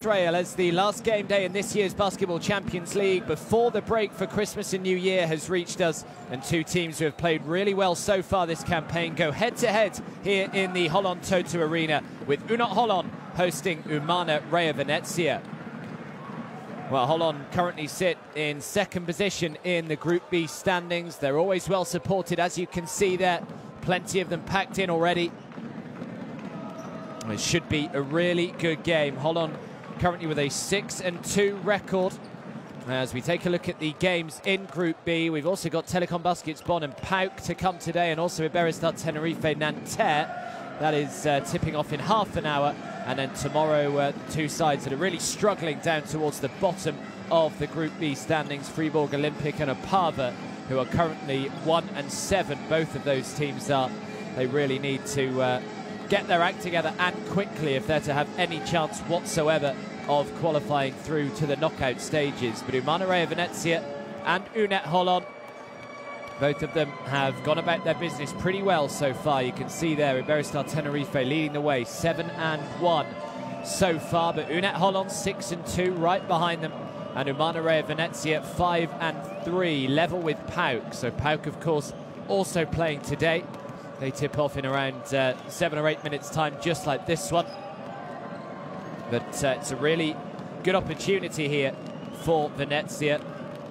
Israel as the last game day in this year's Basketball Champions League before the break for Christmas and New Year has reached us, and two teams who have played really well so far this campaign go head-to-head here in the Holon Toto Arena, with UNET Holon hosting Umana Reyer Venezia. Well, Holon currently sit in second position in the Group B standings. They're always well supported, as you can see there. Plenty of them packed in already. It should be a really good game. Holon currently with a 6-2 record. As we take a look at the games in Group B, we've also got Telecom Baskets Bonn and PAOK to come today, and also Iberostar Tenerife Nanterre. That is tipping off in half an hour. And then tomorrow, two sides that are really struggling down towards the bottom of the Group B standings, Fribourg Olympic and Opava, who are currently 1-7. Both of those teams are. They really need to get their act together, and quickly, if they're to have any chance whatsoever of qualifying through to the knockout stages. But Umana Reyer Venezia and UNET Holon, both of them have gone about their business pretty well so far. You can see there Iberostar Tenerife leading the way, 7-1 so far, but UNET Holon 6-2 right behind them, and Umana Reyer Venezia 5-3, level with PAOK. So PAOK, of course, also playing today. They tip off in around 7 or 8 minutes time, just like this one. But it's a really good opportunity here for Venezia.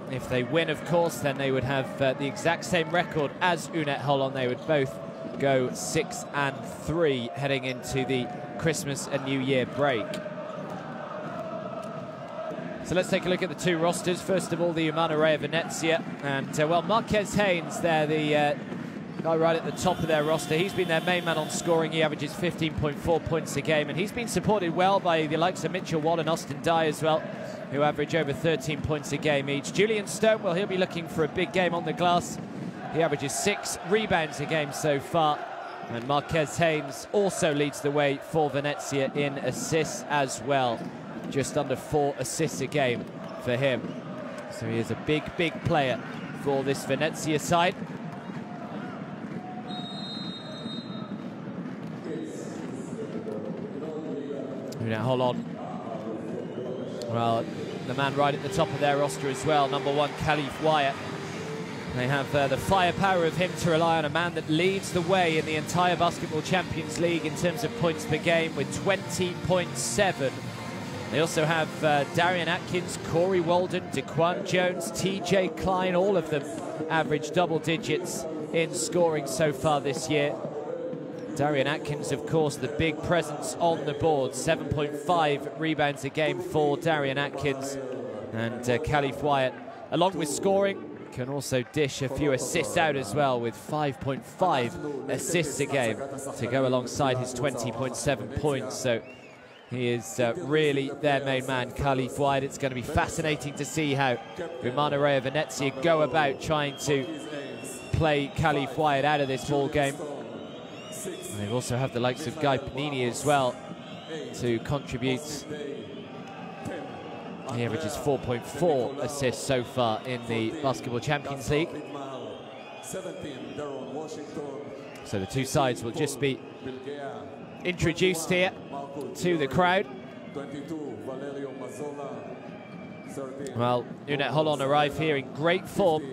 If they win, of course, then they would have the exact same record as UNET Holon. They would both go 6-3 heading into the Christmas and New Year break. So let's take a look at the two rosters. First of all, the Umana Reyer Venezia. And, well, Marquez Haynes there, the guy right at the top of their roster. He's been their main man on scoring. He averages 15.4 points a game, and he's been supported well by the likes of Mitchell Watt and Austin Dye as well, who average over 13 points a game each. Julian Stone, well, he'll be looking for a big game on the glass. He averages 6 rebounds a game so far. And Marquez Haynes also leads the way for Venezia in assists as well. Just under 4 assists a game for him. So he is a big, big player for this Venezia side. UNET Holon, well, the man right at the top of their roster as well, number 1, Khalif Wyatt. They have the firepower of him to rely on, a man that leads the way in the entire Basketball Champions League in terms of points per game with 20.7. They also have Darian Atkins, Corey Walden, DeQuan Jones, TJ Klein, all of them average double digits in scoring so far this year. Darian Atkins, of course, the big presence on the board, 7.5 rebounds a game for Darian Atkins. And Khalif Wyatt, along with scoring, can also dish a few assists out as well, with 5.5 assists a game to go alongside his 20.7 points. So he is really their main man, Khalif Wyatt. It's going to be fascinating to see how Umana Reyer Venezia go about trying to play Khalif Wyatt out of this ball game. And they also have the likes of Guy Panini as well to contribute. He averages 4.4 assists so far in the Basketball Champions League. So the two sides will just be introduced here to the crowd. Well, UNET Holon arrive here in great form.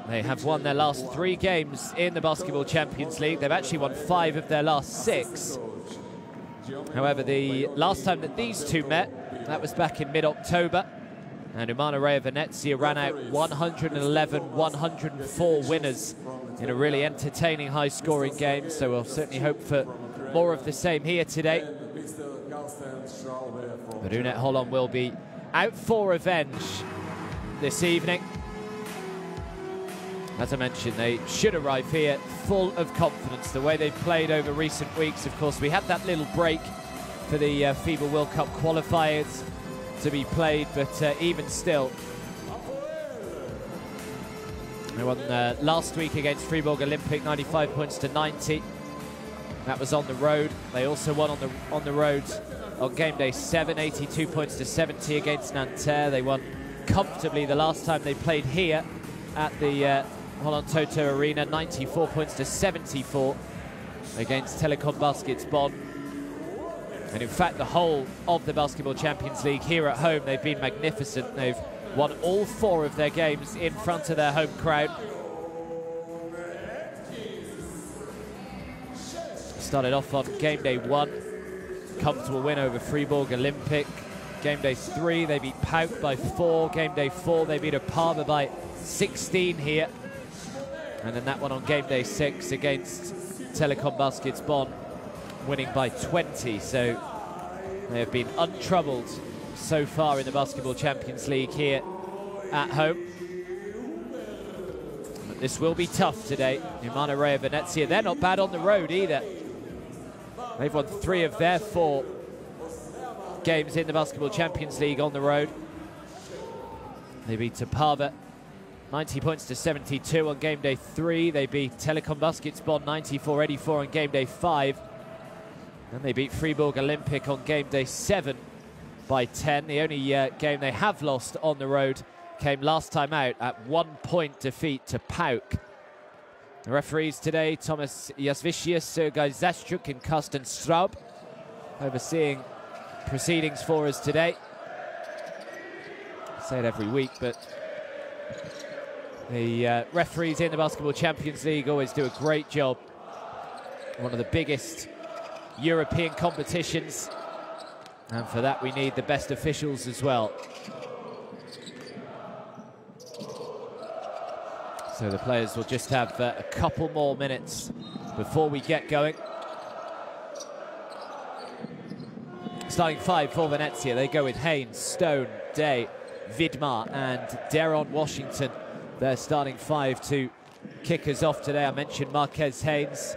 They have won their last 3 games in the Basketball Champions League. They've actually won 5 of their last 6. However, the last time that these two met, that was back in mid-October. And Umana Reyer Venezia ran out 111-104 winners in a really entertaining, high-scoring game. So we'll certainly hope for more of the same here today. But UNET Holon will be out for revenge this evening. As I mentioned, they should arrive here full of confidence. The way they've played over recent weeks, of course, we had that little break for the FIBA World Cup qualifiers to be played, but even still, they won last week against Fribourg Olympic, 95 points to 90. That was on the road. They also won on the road on game day 7, 82 points to 70 against Nanterre. They won comfortably the last time they played here at the Holon Toto Arena, 94 points to 74 against Telecom Baskets Bonn. And in fact, the whole of the Basketball Champions League here at home, they've been magnificent. They've won all 4 of their games in front of their home crowd. Started off on game day 1, comfortable win over Fribourg Olympic. Game day 3, they beat PAOK by 4. Game day 4, they beat Opava by 16 here. And then that one on game day 6 against Telekom Baskets Bonn, winning by 20. So they have been untroubled so far in the Basketball Champions League here at home. But this will be tough today. Umana Reyer Venezia, they're not bad on the road either. They've won 3 of their 4 games in the Basketball Champions League on the road. They beat Opava 90 points to 72 on game day 3. They beat Telekom Baskets Bonn 94-84 on game day 5. And they beat Fribourg Olympic on game day 7 by 10. The only game they have lost on the road came last time out at 1-point defeat to PAOK. The referees today, Thomas Jasvicius, Sergei Zastchuk and Karsten Straub, overseeing proceedings for us today. I say it every week, but the referees in the Basketball Champions League always do a great job. One of the biggest European competitions, and for that we need the best officials as well. So the players will just have a couple more minutes before we get going. Starting 5 for Venezia, they go with Haynes, Stone, Day, Vidmar and Deron Washington. They're starting 5 to kick us off today. I mentioned Marquez Haynes,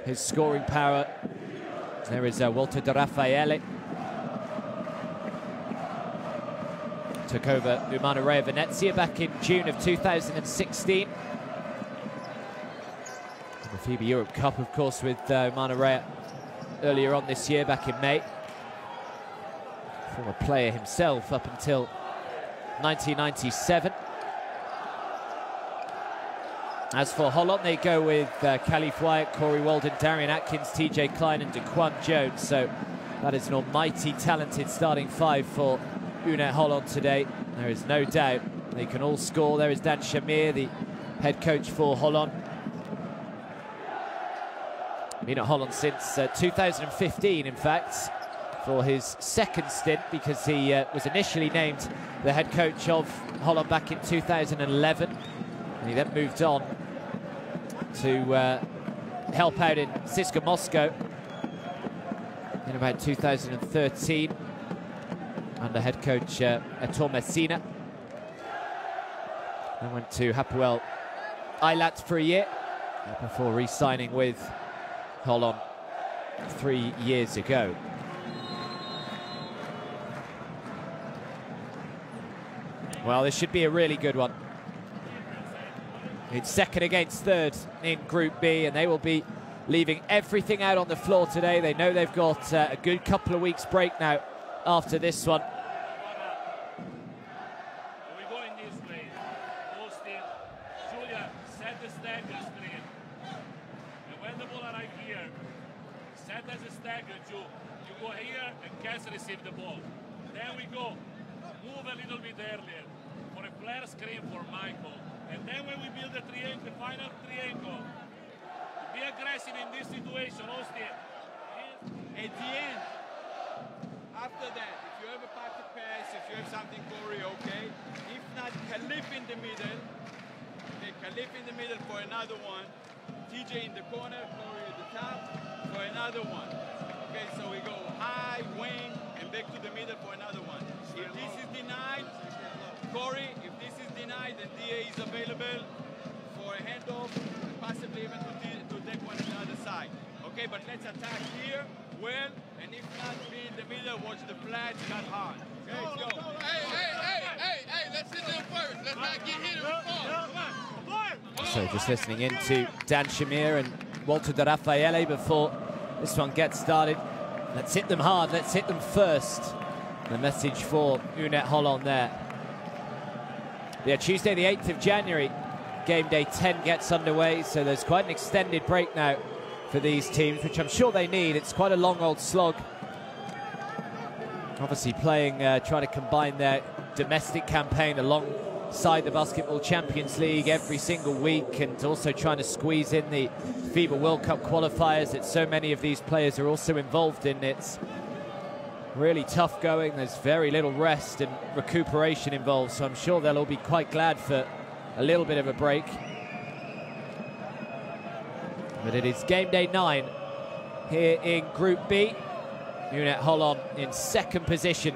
his scoring power. There is Walter De Raffaele. Took over Umana Reyer Venezia back in June of 2016. The FIBA Europe Cup, of course, with Umana Reyer earlier on this year, back in May. Former player himself up until 1997. As for Holon, they go with Khalif Wyatt, Corey Walden, Darian Atkins, TJ Klein and Daquan Jones. So that is an almighty talented starting 5 for UNET Holon today. There is no doubt they can all score. There is Dan Shamir, the head coach for Holon. Been at Holon since 2015, in fact, for his second stint, because he was initially named the head coach of Holon back in 2011. And he then moved on to help out in CSKA Moscow in about 2013 under head coach Etor Messina. Then went to Hapoel Eilat for a year before re-signing with Holon 3 years ago. Well, this should be a really good one. It's second against third in Group B, and they will be leaving everything out on the floor today. They know they've got a good couple of weeks break now after this one. We're going this way. Austin, Julia, set the stagger screen. And when the ball arrives here, set as a stagger, Ju. You go here and Cass receive the ball. Then we go. Move a little bit earlier for a flare screen for Michael. And then when we build the triangle, the final triangle, be aggressive in this situation, Austin. At the end, after that, if you have a pocket pass, if you have something, Corey, okay. If not, Khalif in the middle. Okay, Khalif in the middle for another one. TJ in the corner, Corey at the top for another one. Okay, so we go high, wing, and back to the middle for another one. If this is denied, Corey, if this is denied, then DA is available for a handoff, possibly even to take one on the other side. Okay, but let's attack here, well, and if not, be in the middle, watch the flats, not hard. Okay, let's go. Hey, let's hit them first. Let's not get hit and fall. So just listening in to Dan Shamir and Walter De Raffaele before this one gets started. Let's hit them hard, let's hit them first. The message for UNET Holon there. Yeah, Tuesday the 8th of January, game day 10 gets underway, so there's quite an extended break now for these teams, which I'm sure they need. It's quite a long old slog Obviously playing, trying to combine their domestic campaign alongside the Basketball Champions League every single week, and also trying to squeeze in the FIBA World Cup qualifiers that so many of these players are also involved in. It's really tough going. There's very little rest and recuperation involved, so I'm sure they'll all be quite glad for a little bit of a break. But it is game day 9 here in Group B. UNET Holon in second position,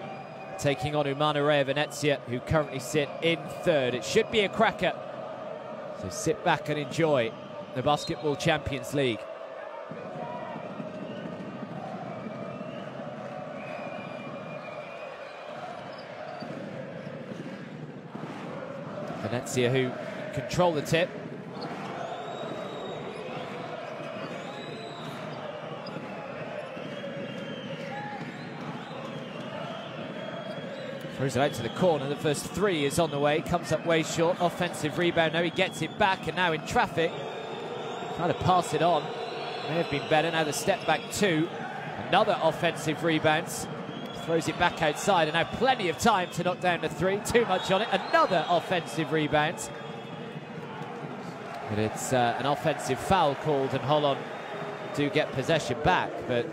taking on Umana Reyer Venezia, who currently sit in third. It should be a cracker, so sit back and enjoy the Basketball Champions League. Venezia, who control the tip. Throws it out to the corner. The first three is on the way. Comes up way short. Offensive rebound. Now he gets it back, and now in traffic. Trying to pass it on. May have been better. Now the step back 2. Another offensive rebound. Throws it back outside, and now plenty of time to knock down the 3. Too much on it. Another offensive rebound. But it's an offensive foul called, and Holon do get possession back. But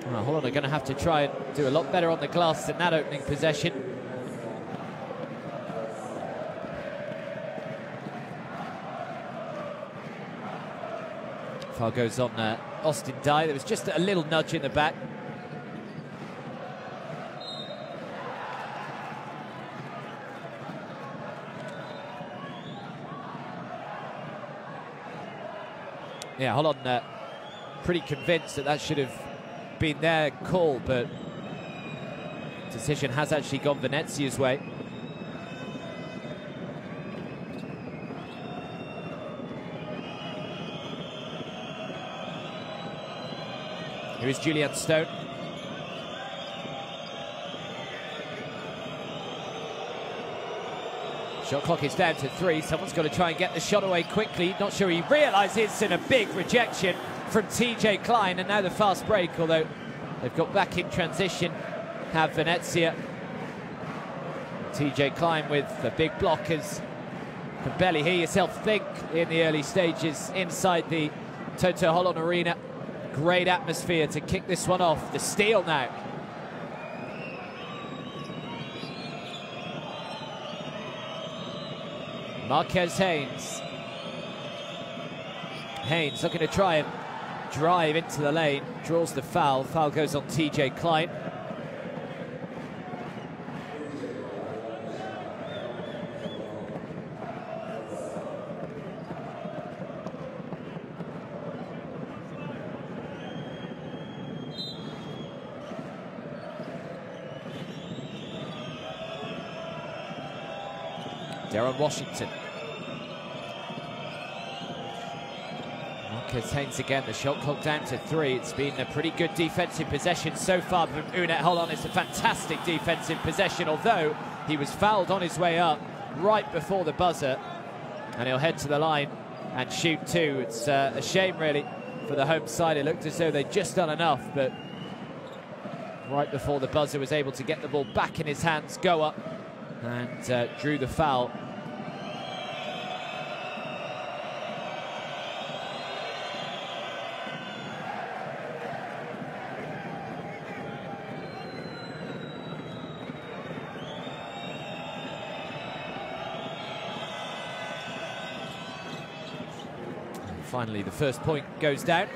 well, Holland are going to have to try and do a lot better on the glass than that opening possession. Foul goes on Austin Dye. There was just a little nudge in the back. Yeah, Holland pretty convinced that should have been their call, but decision has actually gone Venezia's way. Here is Julian Stone. Shot clock is down to 3. Someone's got to try and get the shot away quickly. Not sure he realises, and a big rejection from TJ Klein, and now the fast break, although they've got back in transition, have Venezia. TJ Klein with the big block, as you can barely hear yourself think in the early stages inside the UNET Holon Arena. Great atmosphere to kick this one off. The steal now. Marquez Haynes. Haynes looking to try and drive into the lane, draws the foul. Foul goes on TJ Klein. Darren Washington. Marquez Haynes again, the shot clock down to 3. It's been a pretty good defensive possession so far from UNET Holon. It's a fantastic defensive possession, although he was fouled on his way up right before the buzzer. And he'll head to the line and shoot 2. It's a shame, really, for the home side. It looked as though they'd just done enough, but right before the buzzer was able to get the ball back in his hands, go up, and drew the foul. And finally, the first point goes down.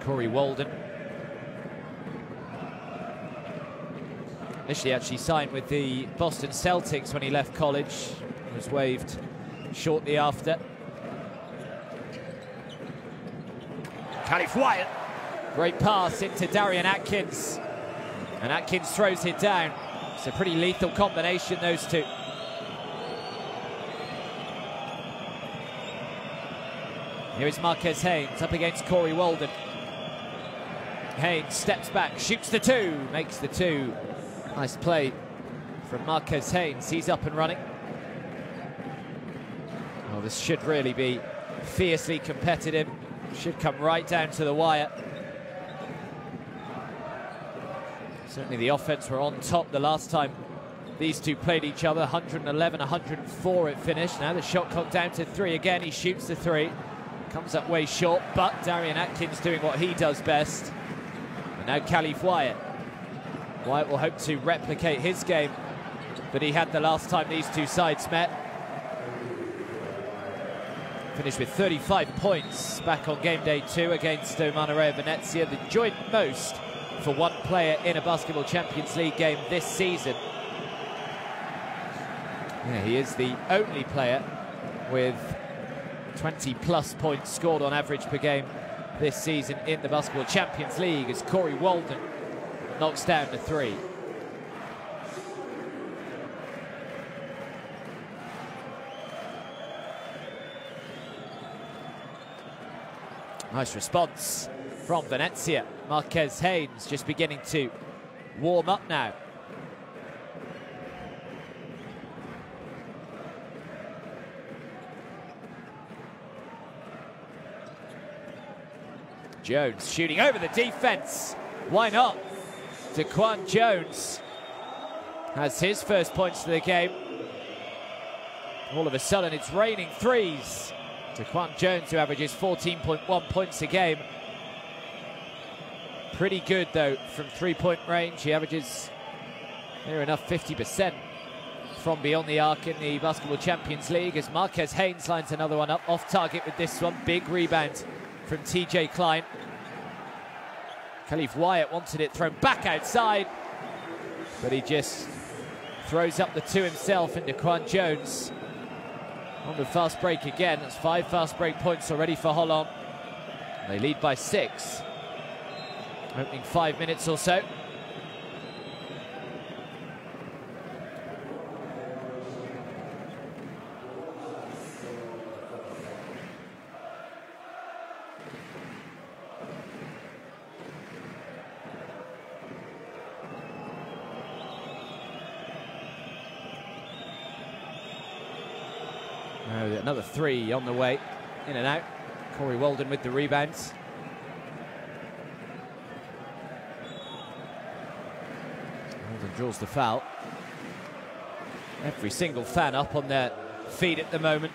Corey Walden. Initially actually signed with the Boston Celtics when he left college. Was waived shortly after. Caliph Wyatt. Great pass into Darian Atkins. And Atkins throws it down. It's a pretty lethal combination, those two. Here is Marquez Haynes up against Corey Walden. Haynes steps back, shoots the two, makes the two. Nice play from Marquez Haynes. He's up and running. Well, this should really be fiercely competitive. Should come right down to the wire. Certainly the offense were on top the last time these two played each other. 111, 104 it finished. Now the shot clock down to 3 again. He shoots the 3. Comes up way short, but Darian Atkins doing what he does best. And now Khalif Wyatt. Wyatt will hope to replicate his game that he had the last time these two sides met. Finished with 35 points back on game day 2 against Umana Reyer Venezia, the joint most for one player in a Basketball Champions League game this season. Yeah, he is the only player with 20+ points scored on average per game this season in the Basketball Champions League, as Corey Walden knocks down the 3. Nice response from Venezia. Marquez Haynes just beginning to warm up now. Jones shooting over the defense. Why not? Daquan Jones has his first points of the game. All of a sudden it's raining threes. Daquan Jones, who averages 14.1 points a game. Pretty good though from 3-point range. He averages near enough 50% from beyond the arc in the Basketball Champions League, as Marquez Haynes lines another one up off target with this one. Big rebound from TJ Klein. Khalif Wyatt wanted it thrown back outside, but he just throws up the 2 himself, and Daquan Jones on the fast break again. That's 5 fast break points already for Holon. They lead by 6. Opening 5 minutes or so. Another 3 on the way, in and out. Corey Walden with the rebounds. Walden draws the foul. Every single fan up on their feet at the moment.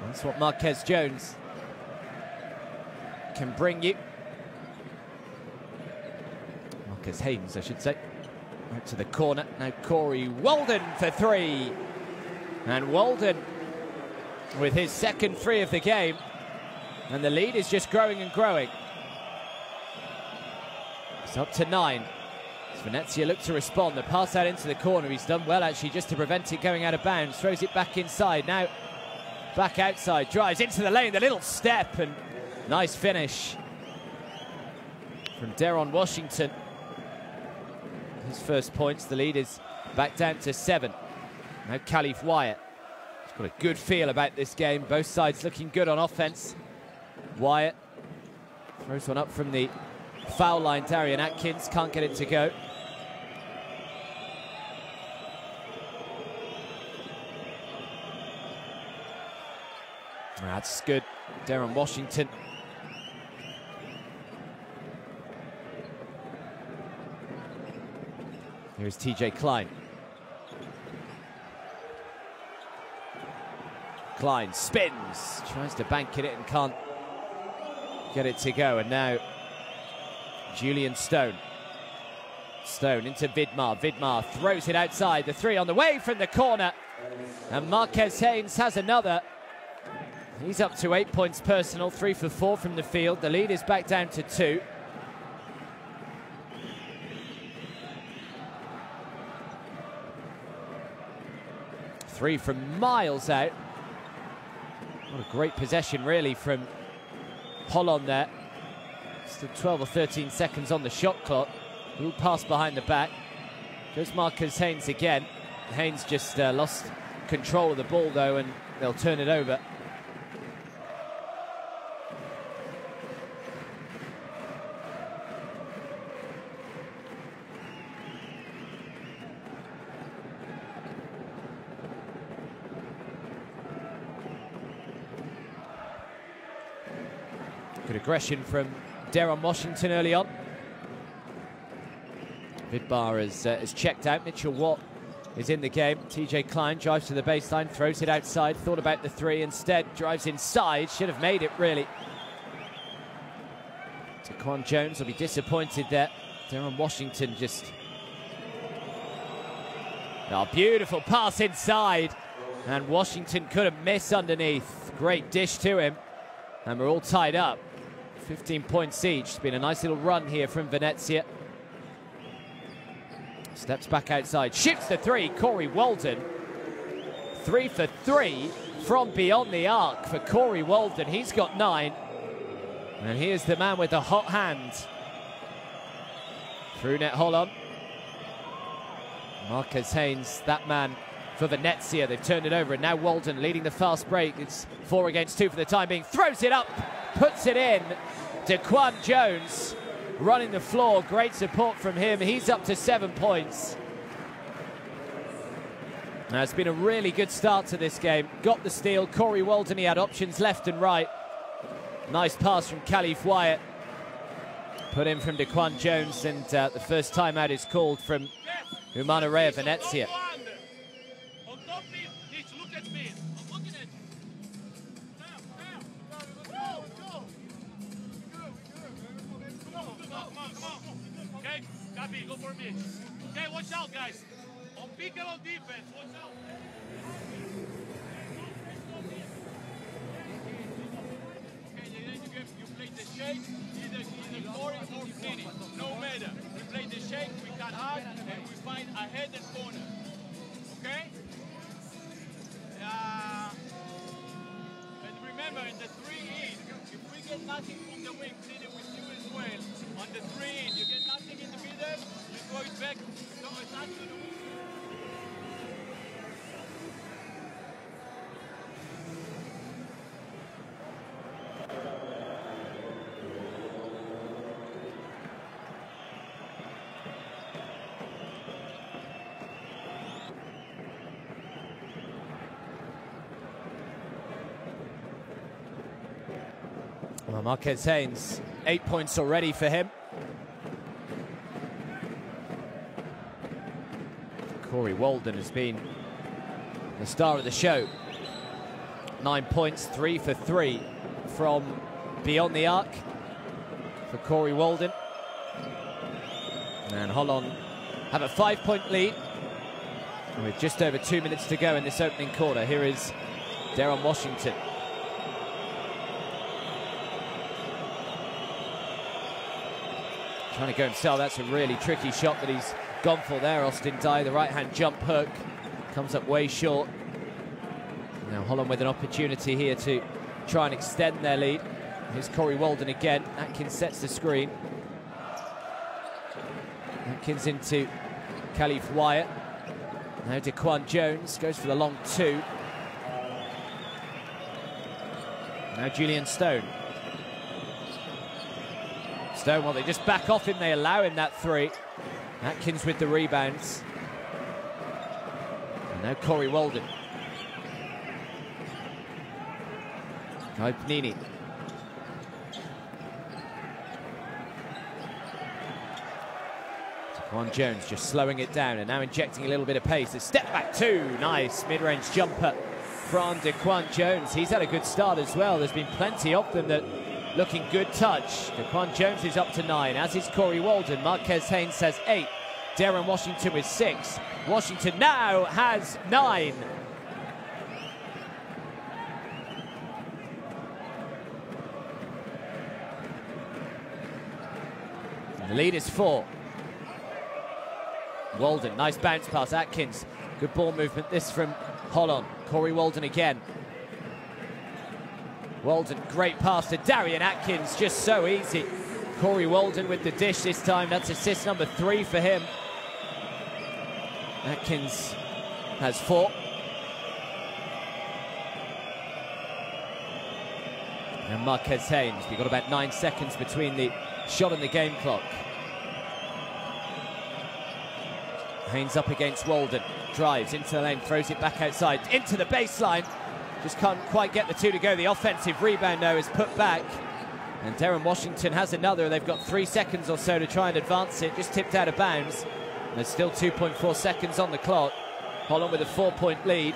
That's what Marquez Jones can bring you. Marquez Haynes, I should say. Out to the corner. Now Corey Walden for 3. And Walden with his second 3 of the game. And the lead is just growing and growing. It's up to 9. As Venezia look to respond. The pass out into the corner. He's done well, actually, just to prevent it going out of bounds. Throws it back inside. Now back outside. Drives into the lane. The little step, and nice finish from Deron Washington. His first points. The lead is back down to 7. Now Khalif Wyatt. He's got a good feel about this game. Both sides looking good on offense. Wyatt throws one up from the foul line. Darian Atkins can't get it to go. That's good. Deron Washington. Here's TJ Klein. Klein spins, tries to bank it and can't get it to go. And now Julian Stone. Stone into Vidmar. Vidmar throws it outside. The 3 on the way from the corner. And Marquez Haynes has another. He's up to 8 points personal, 3 for 4 from the field. The lead is back down to 2. Three from miles out. What a great possession, really, from Holon there. Still 12 or 13 seconds on the shot clock. Little pass behind the back. Goes Marcus Haynes again. Haynes just lost control of the ball though, and they'll turn it over. Good aggression from Darren Washington early on. Vidbar has checked out. Mitchell Watt is in the game. TJ Klein drives to the baseline, throws it outside, thought about the three, instead drives inside. Should have made it, really. Daquan Jones will be disappointed there. Darren Washington just... Oh, beautiful pass inside. And Washington couldn't miss underneath. Great dish to him. And we're all tied up. 15 points each. It's been a nice little run here from Venezia. Steps back outside, shoots the three. Corey Walden. 3 for 3 from beyond the arc for Corey Walden. He's got 9. And here's the man with the hot hand. Through UNET Holon. Marcus Haynes, that man for Venezia. They've turned it over, and now Walden leading the fast break. It's 4 against 2 for the time being. Throws it up, puts it in. Daquan Jones running the floor. Great support from him. He's up to 7 points. Now, it's been a really good start to this game. Got the steal. Corey Walden, he had options left and right. Nice pass from Khalif Wyatt. Put in from Daquan Jones, and the first timeout is called from Umana Reyer Venezia. Go for me. Okay, watch out, guys. On pick and on defense, watch out. Okay, you play the shake, either scoring or finish. No matter. We play the shake, we cut hard, and we find a head and corner. Okay? And remember, in the 3-in, if we get nothing from the wing, see that we do as well. On the 3-in, you get nothing in the middle, you throw it back, so it's not to the wing. Well, Marquez Haynes, 8 points already for him. Corey Walden has been the star of the show. 9 points, 3 for 3 from beyond the arc for Corey Walden. And Holon have a 5-point lead with just over 2 minutes to go in this opening quarter. Here is Darren Washington. Trying to go himself. That's a really tricky shot that he's gone for there. Austin Dye, the right-hand jump hook, comes up way short. Now Holon with an opportunity here to try and extend their lead. Here's Corey Walden again. Atkins sets the screen. Atkins into Khalif Wyatt. Now Daquan Jones goes for the long 2. Now Julian Stone. Stone, well, they just back off him. They allow him that 3. Atkins with the rebounds. And now Corey Walden. Guy Panini. Daquan Jones just slowing it down and now injecting a little bit of pace. A step back 2. Nice mid-range jumper from Daquan Jones. He's had a good start as well. There's been plenty of them that looking good touch. Daquan Jones is up to 9, as is Corey Walden. Marquez Haynes has 8. Darren Washington with 6. Washington now has 9. And the lead is 4. Walden, nice bounce pass. Atkins, good ball movement. This from Holon. Corey Walden again. Walden, great pass to Darian Atkins, just so easy. Corey Walden with the dish this time. That's assist number 3 for him. Atkins has 4. And Marquez Haynes, we've got about 9 seconds between the shot and the game clock. Haynes up against Walden, drives into the lane, throws it back outside, into the baseline. Just can't quite get the two to go. The offensive rebound, though, is put back. And Darren Washington has another. They've got 3 seconds or so to try and advance it. Just tipped out of bounds. There's still 2.4 seconds on the clock. Holon with a 4-point lead.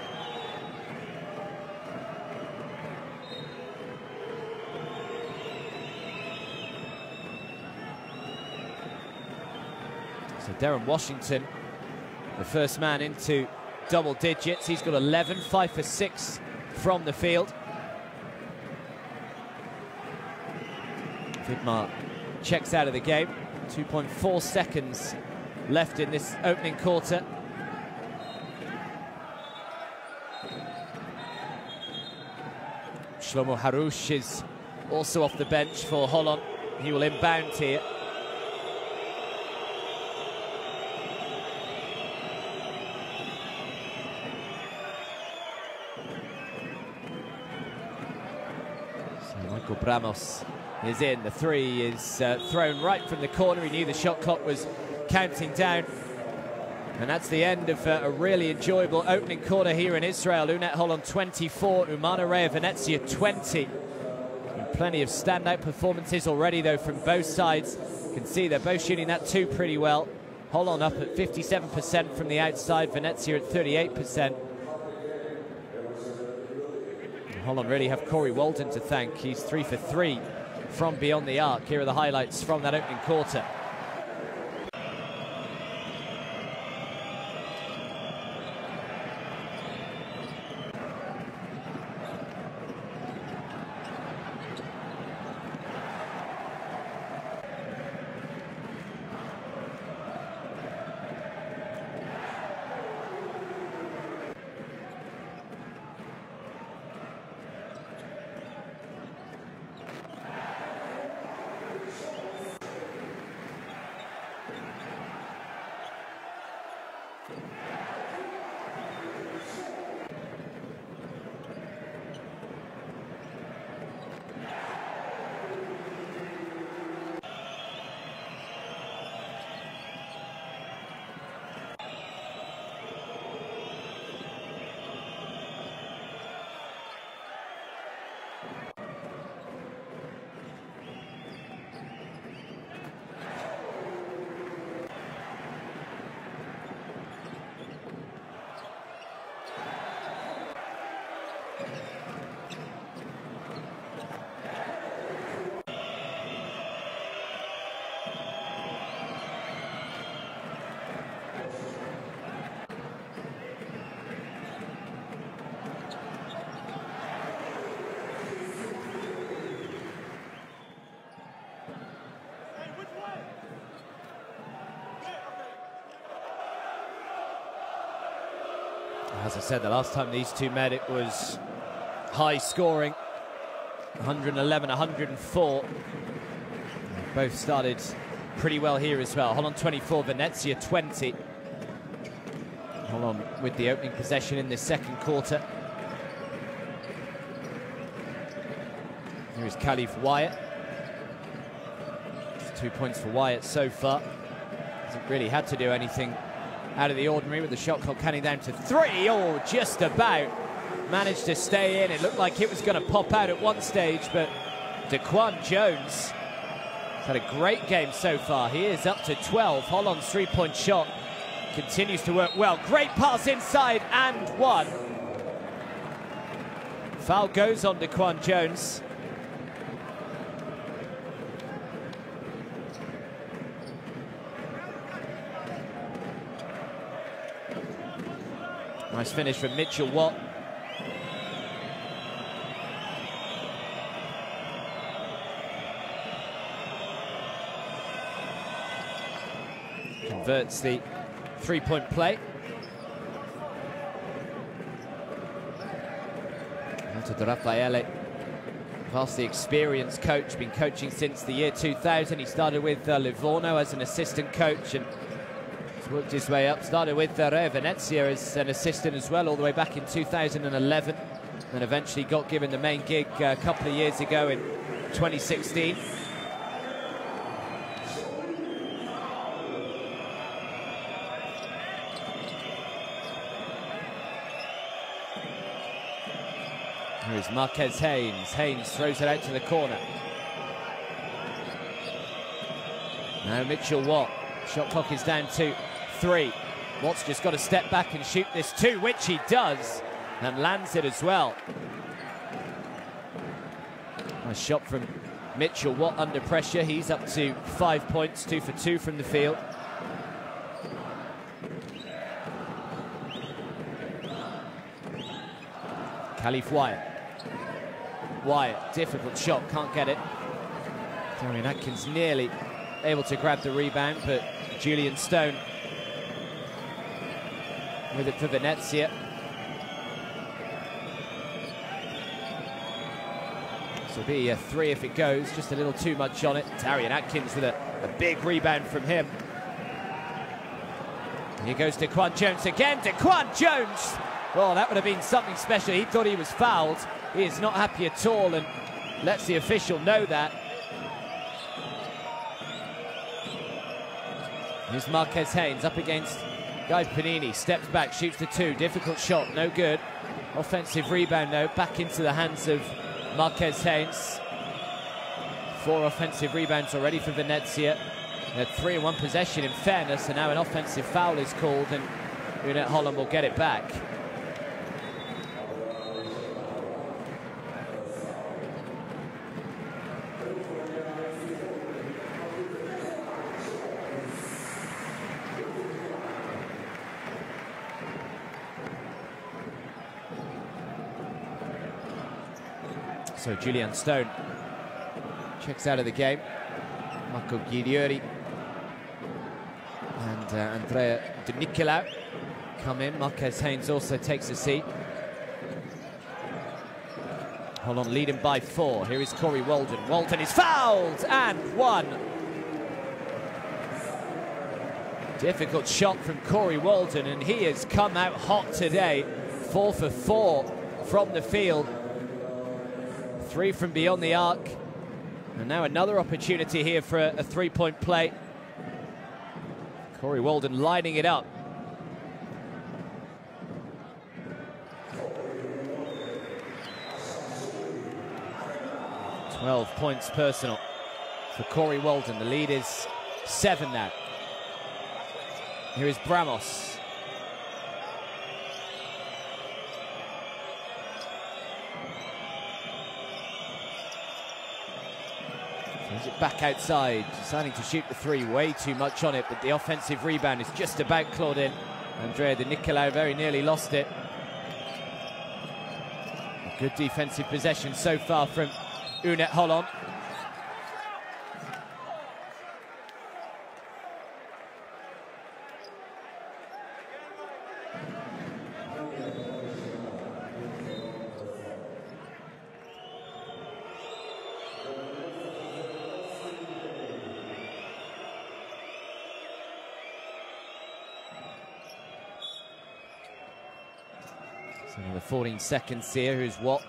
So Darren Washington, the first man into double digits. He's got 11, 5 for 6 from the field. Vidmar checks out of the game. 2.4 seconds left in this opening quarter. Shlomo Harouche is also off the bench for Holon. He will inbound here. So Michael Bramos is in. The 3 is thrown right from the corner. He knew the shot clock was counting down. And that's the end of a really enjoyable opening quarter here in Israel. UNET Holon 24, Umana Reyer Venezia 20. And plenty of standout performances already, though, from both sides. You can see they're both shooting that 2 pretty well. Holon up at 57% from the outside, Venezia at 38%. Holon really have Corey Walden to thank. He's 3 for 3 from beyond the arc. Here are the highlights from that opening quarter. As I said, the last time these two met, it was high scoring, 111, 104. Both started pretty well here as well. Holon 24, Venezia 20. Holon with the opening possession in this second quarter. Here is Khalif Wyatt. It's 2 points for Wyatt so far. Hasn't really had to do anything out of the ordinary with the shot clock counting down to 3. Oh, just about managed to stay in. It looked like it was going to pop out at one stage, but Daquan Jones has had a great game so far. He is up to 12. Holon's 3-point shot continues to work well. Great pass inside and 1. Foul goes on Daquan Jones. Nice finish from Mitchell Watt. Converts the 3-point play. Out to Raffaele. Vastly experienced coach, been coaching since the year 2000. He started with Livorno as an assistant coach and worked his way up. Started with Reyer Venezia as an assistant as well, all the way back in 2011. And eventually got given the main gig a couple of years ago in 2016. Here's Marquez Haynes. Haynes throws it out to the corner. Now Mitchell Watt. Shot clock is down to 3. Watt's just got to step back and shoot this 2, which he does, and lands it as well. Nice shot from Mitchell Watt under pressure. He's up to 5 points, 2 for 2 from the field. Khalif Wyatt. Wyatt, difficult shot, can't get it. Darian Atkins nearly able to grab the rebound, but Julian Stone with it for Venezia. This will be a 3 if it goes, just a little too much on it. Darian Atkins with a big rebound from him. And here goes DeQuan Jones again. DeQuan Jones! Oh, that would have been something special. He thought he was fouled. He is not happy at all and lets the official know that. Here's Marquez Haynes up against Guy Panini. Steps back, shoots the 2. Difficult shot, no good. Offensive rebound, though, back into the hands of Marquez Haynes. 4 offensive rebounds already for Venezia. They had 3 in 1 possession, in fairness, and now an offensive foul is called, and UNET Holon will get it back. So Julian Stone checks out of the game. Marco Guidieri and Andrea De Nicolau come in. Marquez Haynes also takes a seat. Holon leading by 4. Here is Corey Walden. Walden is fouled and 1. Difficult shot from Corey Walden, and he has come out hot today. 4 for 4 from the field. 3 from beyond the arc. And now another opportunity here for a 3-point play. Corey Walden lining it up. "12 points personal for Corey Walden. The lead is 7 now. Here is Bramos. Throws it back outside, deciding to shoot the 3. Way too much on it, but the offensive rebound is just about clawed in. Andrea De Nicolau very nearly lost it. A good defensive possession so far from UNET Holon. So another 14 seconds here. Here's Watt.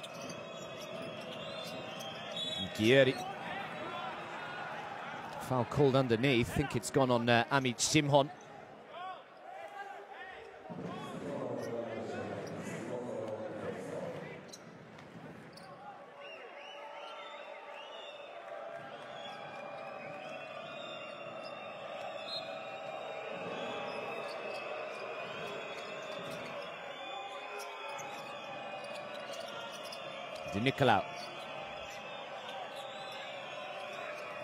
Guieri. Foul called underneath. I think it's gone on Amit Simhon. De Nicolau.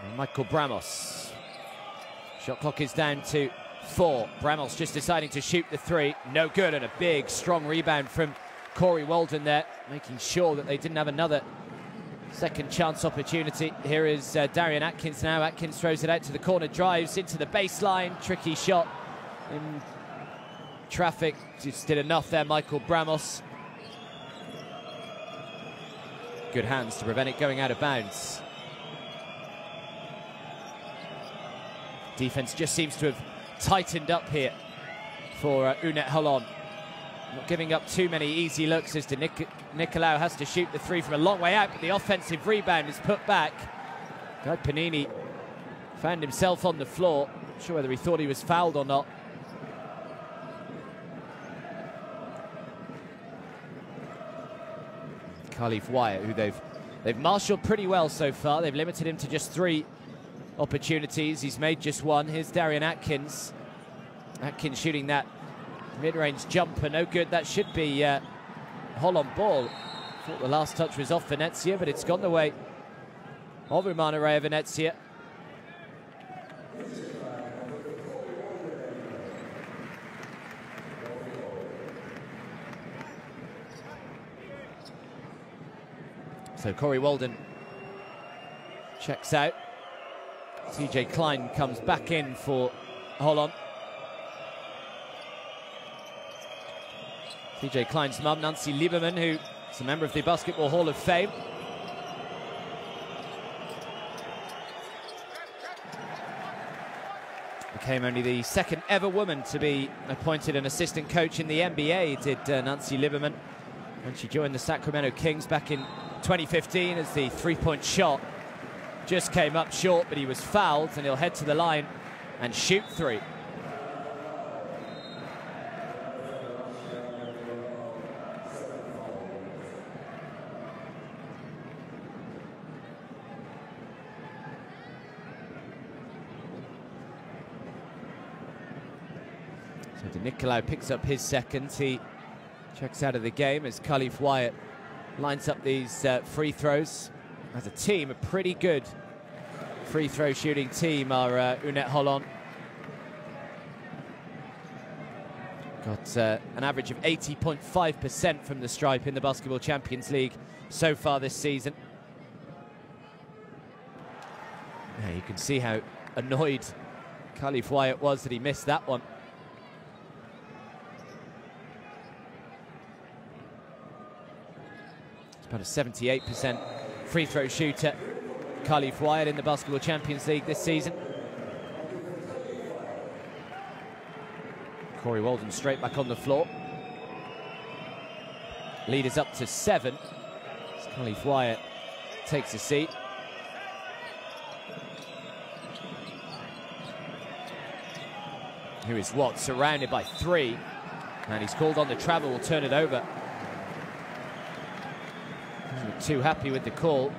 And Michael Bramos. Shot clock is down to 4. Bramos just deciding to shoot the 3. No good, and a big, strong rebound from Corey Walden there, making sure that they didn't have another second chance opportunity. Here is Darian Atkins now. Atkins throws it out to the corner, drives into the baseline. Tricky shot in traffic. Just did enough there, Michael Bramos. Good hands to prevent it going out of bounds. Defense just seems to have tightened up here for UNET Holon. Not giving up too many easy looks as Nicolau has to shoot the three from a long way out, but the offensive rebound is put back. Guy Panini found himself on the floor. Not sure whether he thought he was fouled or not. Khalif Wyatt, who they've marshalled pretty well so far. They've limited him to just 3 opportunities. He's made just 1. Here's Darian Atkins. Atkins shooting that mid-range jumper, no good. That should be Holon ball. Thought the last touch was off Venezia, but it's gone the way of Umana Reyer Venezia. So Corey Walden checks out. TJ Klein comes back in for Holon. TJ Klein's mum, Nancy Lieberman, who is a member of the Basketball Hall of Fame. Became only the 2nd ever woman to be appointed an assistant coach in the NBA, did Nancy Lieberman, when she joined the Sacramento Kings back in 2015 as the three-point shot just came up short, but he was fouled and he'll head to the line and shoot 3. So Nicolau picks up his 2nd. He checks out of the game as Khalif Wyatt lines up these free throws. As a team, a pretty good free throw shooting team are UNET Holon. Got an average of 80.5% from the stripe in the Basketball Champions League so far this season. Yeah, you can see how annoyed Khalif Wyatt was that he missed that one. About a 78% free throw shooter, Khalif Wyatt, in the Basketball Champions League this season. Corey Walden straight back on the floor. Lead is up to 7. As Khalif Wyatt takes a seat. Here is Watt, surrounded by 3. And he's called on the travel, will turn it over. Not too happy with the call.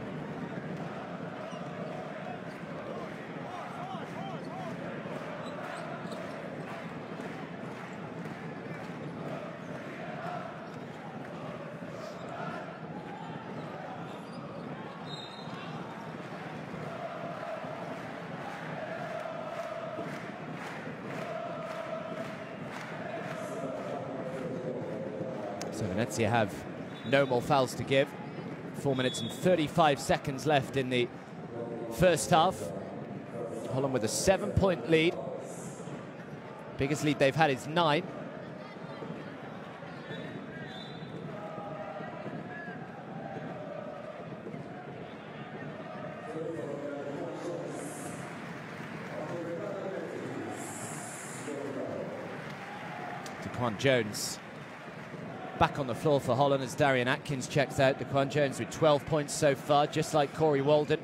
So Venezia have no more fouls to give. 4 minutes and 35 seconds left in the first half. Holon with a 7-point lead. Biggest lead they've had is 9. Daquan Jones back on the floor for Holon as Darian Atkins checks out. Daquan Jones with 12 points so far, just like Corey Walden.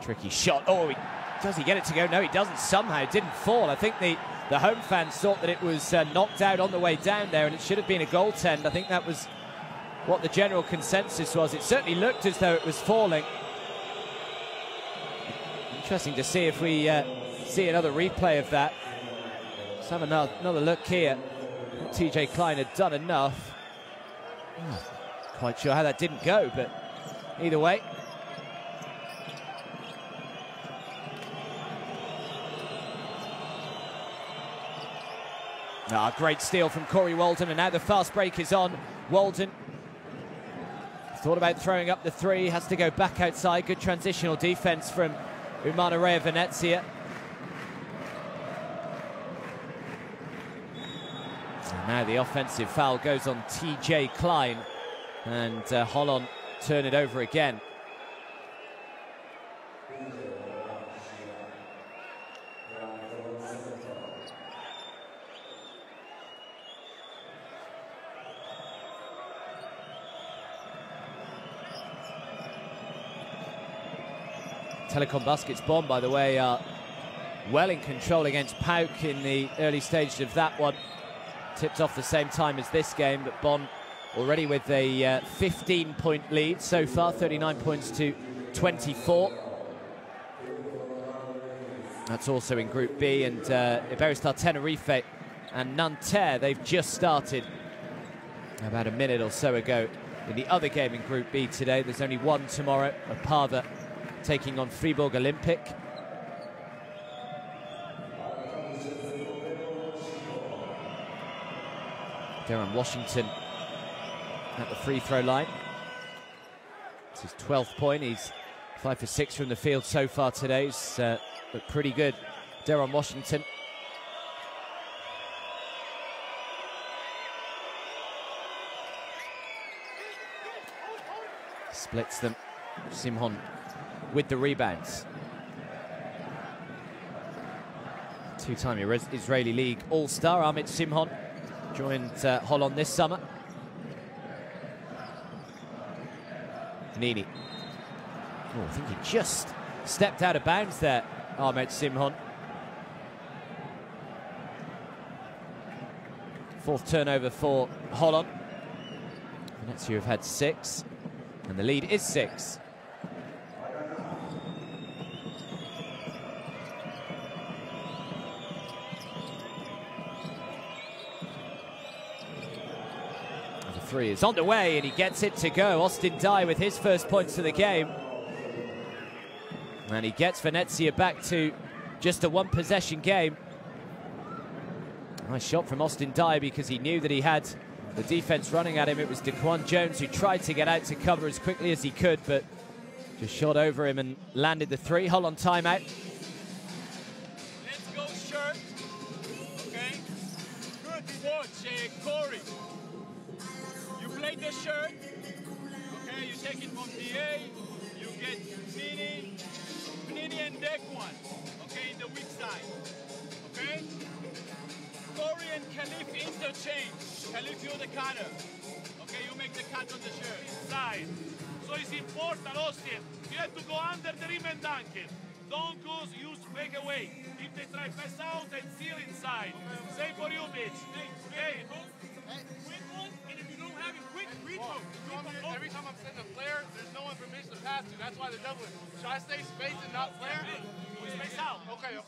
Tricky shot. Oh, does he get it to go? No, he doesn't somehow. It didn't fall. I think the home fans thought that it was knocked out on the way down there, and it should have been a goaltend. I think that was what the general consensus was. It certainly looked as though it was falling. Interesting to see if we see another replay of that. Let's have another look here. TJ Klein had done enough. Quite sure how that didn't go, but either way. Great steal from Corey Walden, and now the fast break is on. Walden thought about throwing up the 3, has to go back outside. Good transitional defense from Umana Reyer Venezia. And now the offensive foul goes on TJ Klein, and Holon turn it over again. Telecom Baskets Bonn, by the way, are well in control against Pauk in the early stages of that one. Tipped off the same time as this game, but Bonn already with a 15-point lead so far, 39 points to 24. That's also in Group B, and Iberostar Tenerife and Nanterre, they've just started about a minute or so ago in the other game in Group B today. There's only one tomorrow, Opava taking on Fribourg Olympic. Darren Washington at the free throw line. It's his 12th point. He's 5 for 6 from the field so far today. He's looked pretty good, Darren Washington. Splits them. Simon with the rebounds. Two-time Israeli League All-Star Amit Simon joined Holon this summer. Nini. Oh, I think he just stepped out of bounds there, Ahmed Simon. Fourth turnover for Holon. Venezia have had 6, and the lead is 6. The three is on the way, and he gets it to go. Austin Dye with his first points of the game. And he gets Venezia back to just a one-possession game. Nice shot from Austin Dye, because he knew that he had the defense running at him. It was Daquan Jones who tried to get out to cover as quickly as he could, but just shot over him and landed the three. Holon timeout. Let's go shirt. Okay. Good watch, Corey. You play the shirt. Okay, you take it from DA. You get Nini and Daquan. Okay, in the weak side. Okay. Corey and Khalif interchange. Khalif, you're the cutter. Okay, you make the cut on the shirt. Inside. So it's important, Austin. You have to go under the rim and dunk it. Don't go use fake away. If they try pass out and seal inside. Same for you, bitch. Okay. Quick one, and if you don't have it quick, reach them. Every time I'm setting a flare, there's no information to pass to. That's why they're doubling. Should I stay spaced and not flare? Space out. Okay. Yeah,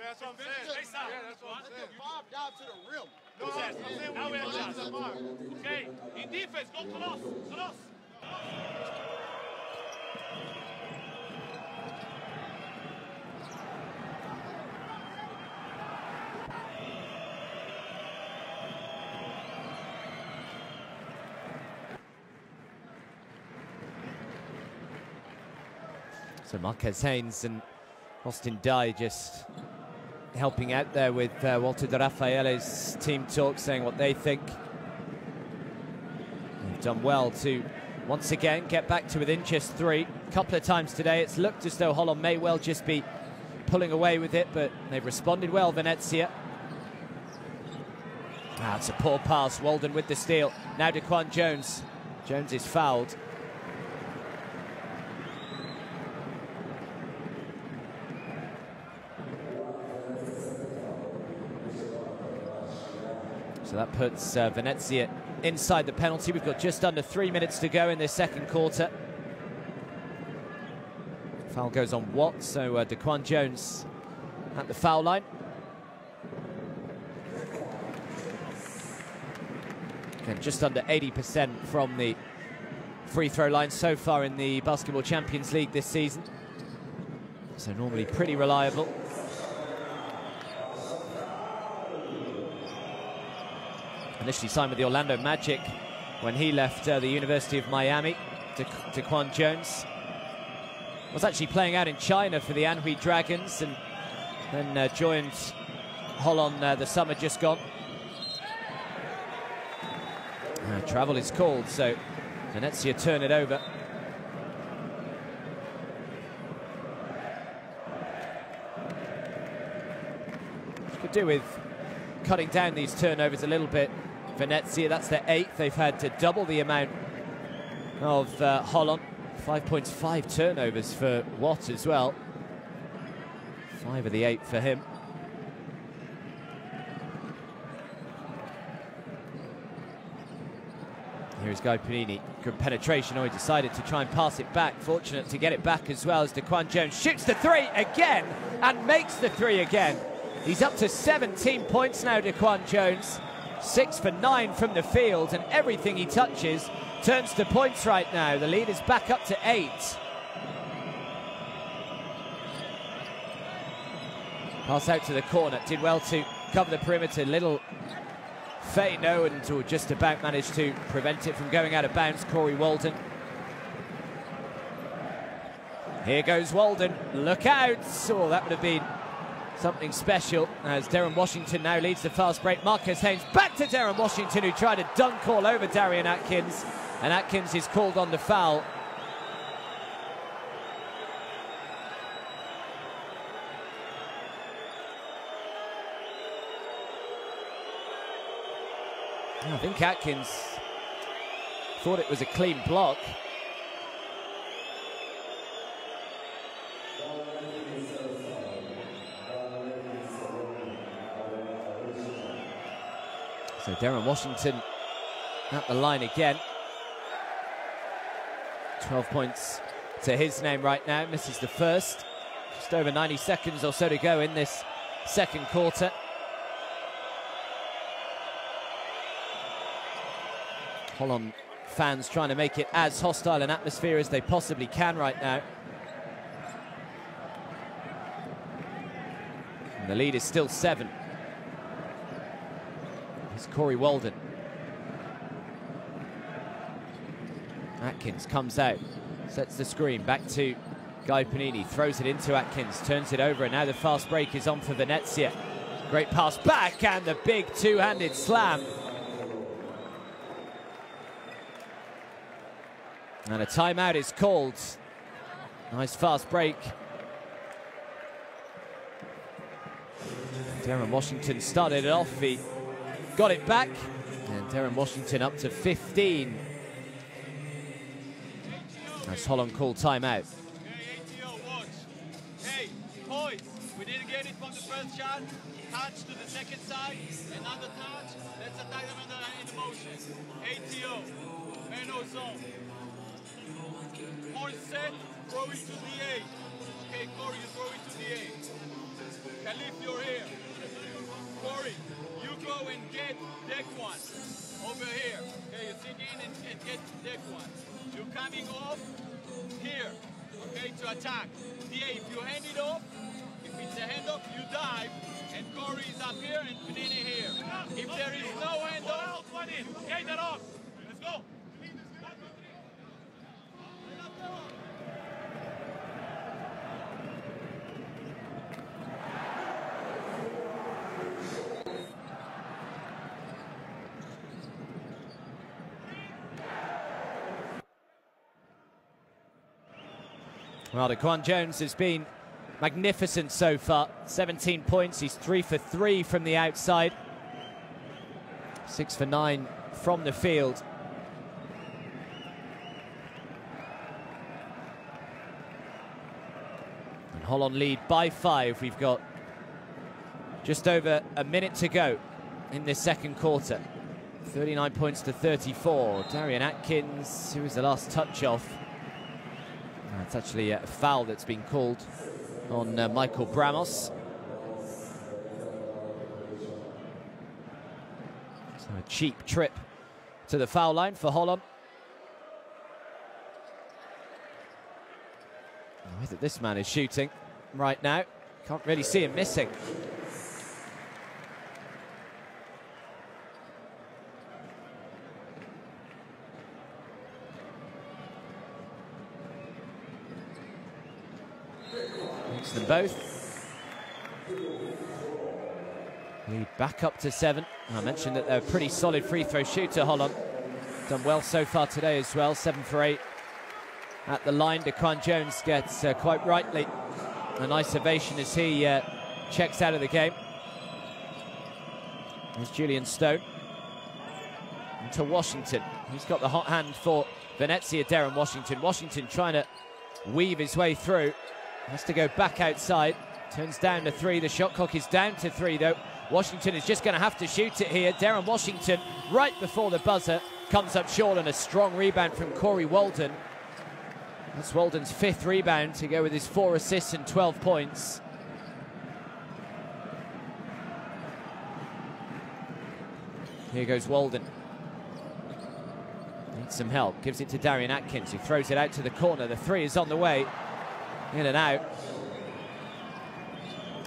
that's what I'm saying. Space out. Yeah, that's what I'm saying. Bob down to the rim. No, I'm saying Now we when you go adjust. to the bar. Okay. In defense, go close. Close. So Marquez Haynes and Austin Dye just helping out there with Walter de Raffaele's team talk, saying what they think. They've done well to once again get back to within just 3. A couple of times today it's looked as though Holon may well just be pulling away with it, but they've responded well, Venezia. It's a poor pass. Walden with the steal. Now Daquan Jones. Jones is fouled. So that puts Venezia inside the penalty. We've got just under 3 minutes to go in this second quarter. Foul goes on Watt, so Daquan Jones at the foul line. And just under 80% from the free throw line so far in the Basketball Champions League this season. So normally pretty reliable. Initially signed with the Orlando Magic when he left the University of Miami. Daquan Jones was actually playing out in China for the Anhui Dragons, and then joined Holon the summer just gone. Travel is called, so Venezia turn it over. Could do with cutting down these turnovers a little bit. Venezia, that's their 8th. They've had to double the amount of Holon. 5 points, 5 turnovers for Watt as well. 5 of the 8 for him. Here's Guy Panini. Good penetration. Oh, he decided to try and pass it back. Fortunate to get it back as well as Daquan Jones shoots the 3 again and makes the 3 again. He's up to 17 points now, Daquan Jones. 6 for 9 from the field, and everything he touches turns to points right now. The lead is back up to 8. Pass out to the corner. Did well to cover the perimeter. Little fade, no, and just about managed to prevent it from going out of bounds. Corey Walden. Here goes Walden. Look out. Oh, that would have been something special, as Darren Washington now leads the fast break. Marcus Haynes back to Darren Washington, who tried to dunk all over Darian Atkins, and Atkins is called on the foul. I think Atkins thought it was a clean block. So Darren Washington at the line again. 12 points to his name right now. Misses the first. Just over 90 seconds or so to go in this second quarter. Holon fans trying to make it as hostile an atmosphere as they possibly can right now. And the lead is still 7. It's Corey Walden. Atkins comes out, sets the screen, back to Guy Panini, throws it into Atkins, turns it over, and now the fast break is on for Venezia. Great pass back, and the big two-handed slam. And a timeout is called. Nice fast break. Darren Washington started it off. He got it back. And Darren Washington up to 15. As Holon called timeout. Hey, ATO, watch. Hey, boys, we didn't get it from the first shot. Touch to the second side. Another touch. Let's attack them in the motion. ATO, man zone. More set, throw it to the 8. Okay, Corey, you throw it to the 8. Khalif, you're here. Corey, you go and get deck 1 over here. Okay, you sit in and get deck 1. You're coming off here, okay, to attack. DA, if you hand it off, if it's a handoff, you dive, and Corey is up here and Panini here. If there is no handoff, Get that off. Let's go. Well, Daquan Jones has been magnificent so far. 17 points. He's 3 for 3 from the outside. 6 for 9 from the field. And Holon lead by 5. We've got just over a minute to go in this second quarter. 39 points to 34. Darian Atkins, who was the last touch off. It's actually a foul that's been called on Michael Bramos. So a cheap trip to the foul line for Holon. The way that this man is shooting right now, can't really see him missing. Makes them both. Lead back up to 7. I mentioned that they're a pretty solid free throw shooter, Holon. Done well so far today as well, 7 for 8 at the line. Daquan Jones gets quite rightly a nice ovation as he checks out of the game. There's Julian Stone. Into Washington. He's got the hot hand for Venezia, Darren Washington. Washington trying to weave his way through. Has to go back outside. Turns down to 3. The shot clock is down to 3, though. Washington is just going to have to shoot it here. Darren Washington, right before the buzzer, comes up short, and a strong rebound from Corey Walden. That's Walden's 5th rebound to go with his 4 assists and 12 points. Here goes Walden. Needs some help. Gives it to Darian Atkins, who throws it out to the corner. The 3 is on the way. In and out.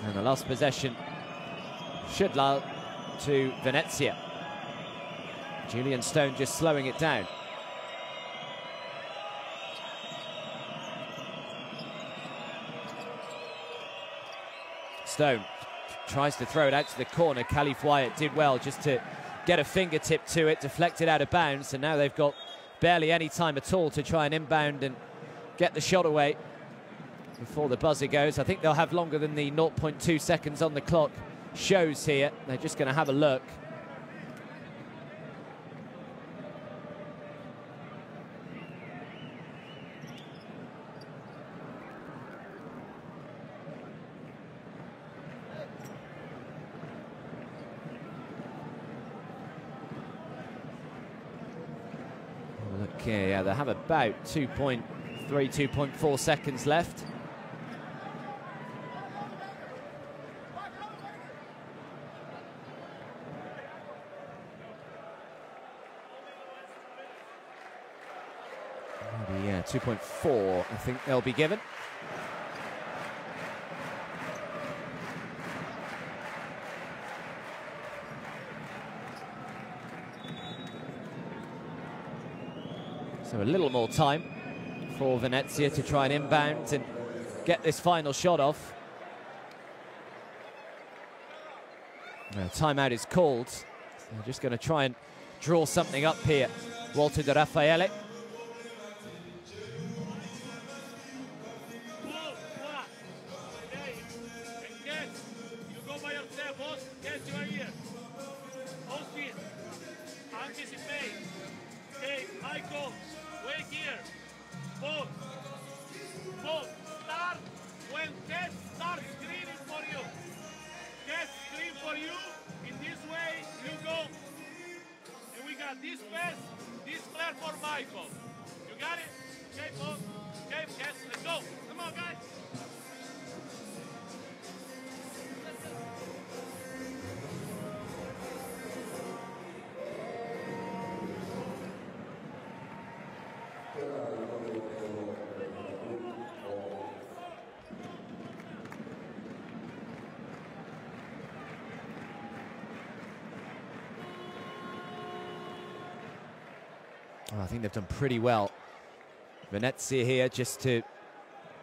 And the last possession should allow to Venezia. Julian Stone just slowing it down. Stone tries to throw it out to the corner. Khalif Wyatt did well just to get a fingertip to it, deflected out of bounds, and now they've got barely any time at all to try and inbound and get the shot away before the buzzer goes. I think they'll have longer than the 0.2 seconds on the clock shows here. They're just going to have a look. Okay, yeah, they have about 2.3, 2.4 seconds left. Maybe, yeah, 2.4, I think they'll be given. So a little more time for Venezia to try and inbound and get this final shot off. Timeout is called. So they're just going to try and draw something up here. Walter De Raffaele. This pass, this flare for Michael. You got it? Okay, folks. Okay, yes, let's go. Come on, guys. I think they've done pretty well. Venezia here just to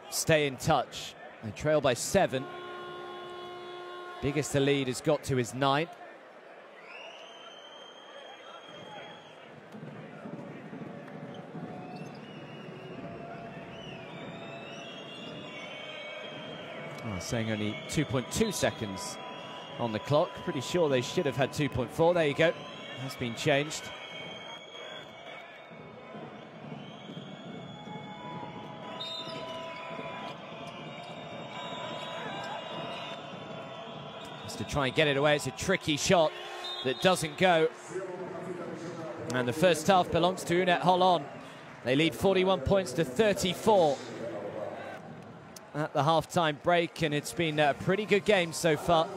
stay in touch. They trail by 7. Biggest the lead has got to is 9. Saying only 2.2 seconds on the clock. Pretty sure they should have had 2.4. There you go. Has been changed. To try and get it away. It's a tricky shot that doesn't go. And the first half belongs to UNET Holon. They lead 41 points to 34 at the half-time break, and it's been a pretty good game so far.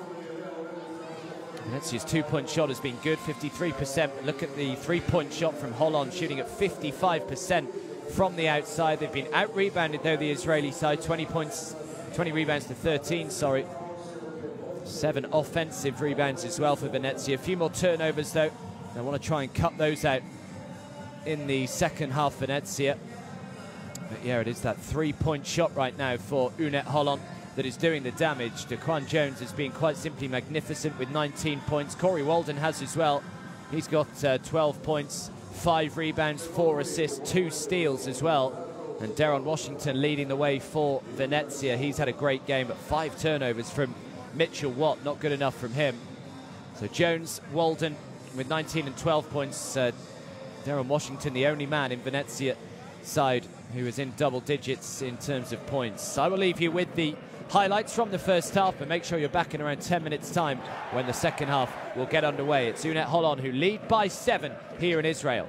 Venezia's 2-point shot has been good, 53%. Look at the 3-point shot from Holon, shooting at 55% from the outside. They've been out-rebounded, though, the Israeli side. 20 rebounds to 13, sorry. 7 offensive rebounds as well for Venezia. A few more turnovers, though. They want to try and cut those out in the second half, Venezia. But yeah, it is that 3-point shot right now for UNET Holon that is doing the damage. Daquan Jones has been quite simply magnificent with 19 points. Corey Walden has as well. He's got 12 points, 5 rebounds, 4 assists, 2 steals as well. And Darren Washington leading the way for Venezia. He's had a great game, but 5 turnovers from Mitchell Watt, not good enough from him. So Jones, Walden with 19 and 12 points. Darren Washington, the only man in Venezia side who is in double digits in terms of points. So I will leave you with the highlights from the first half, but make sure you're back in around 10 minutes' time when the second half will get underway. It's UNET Holon who lead by 7 here in Israel.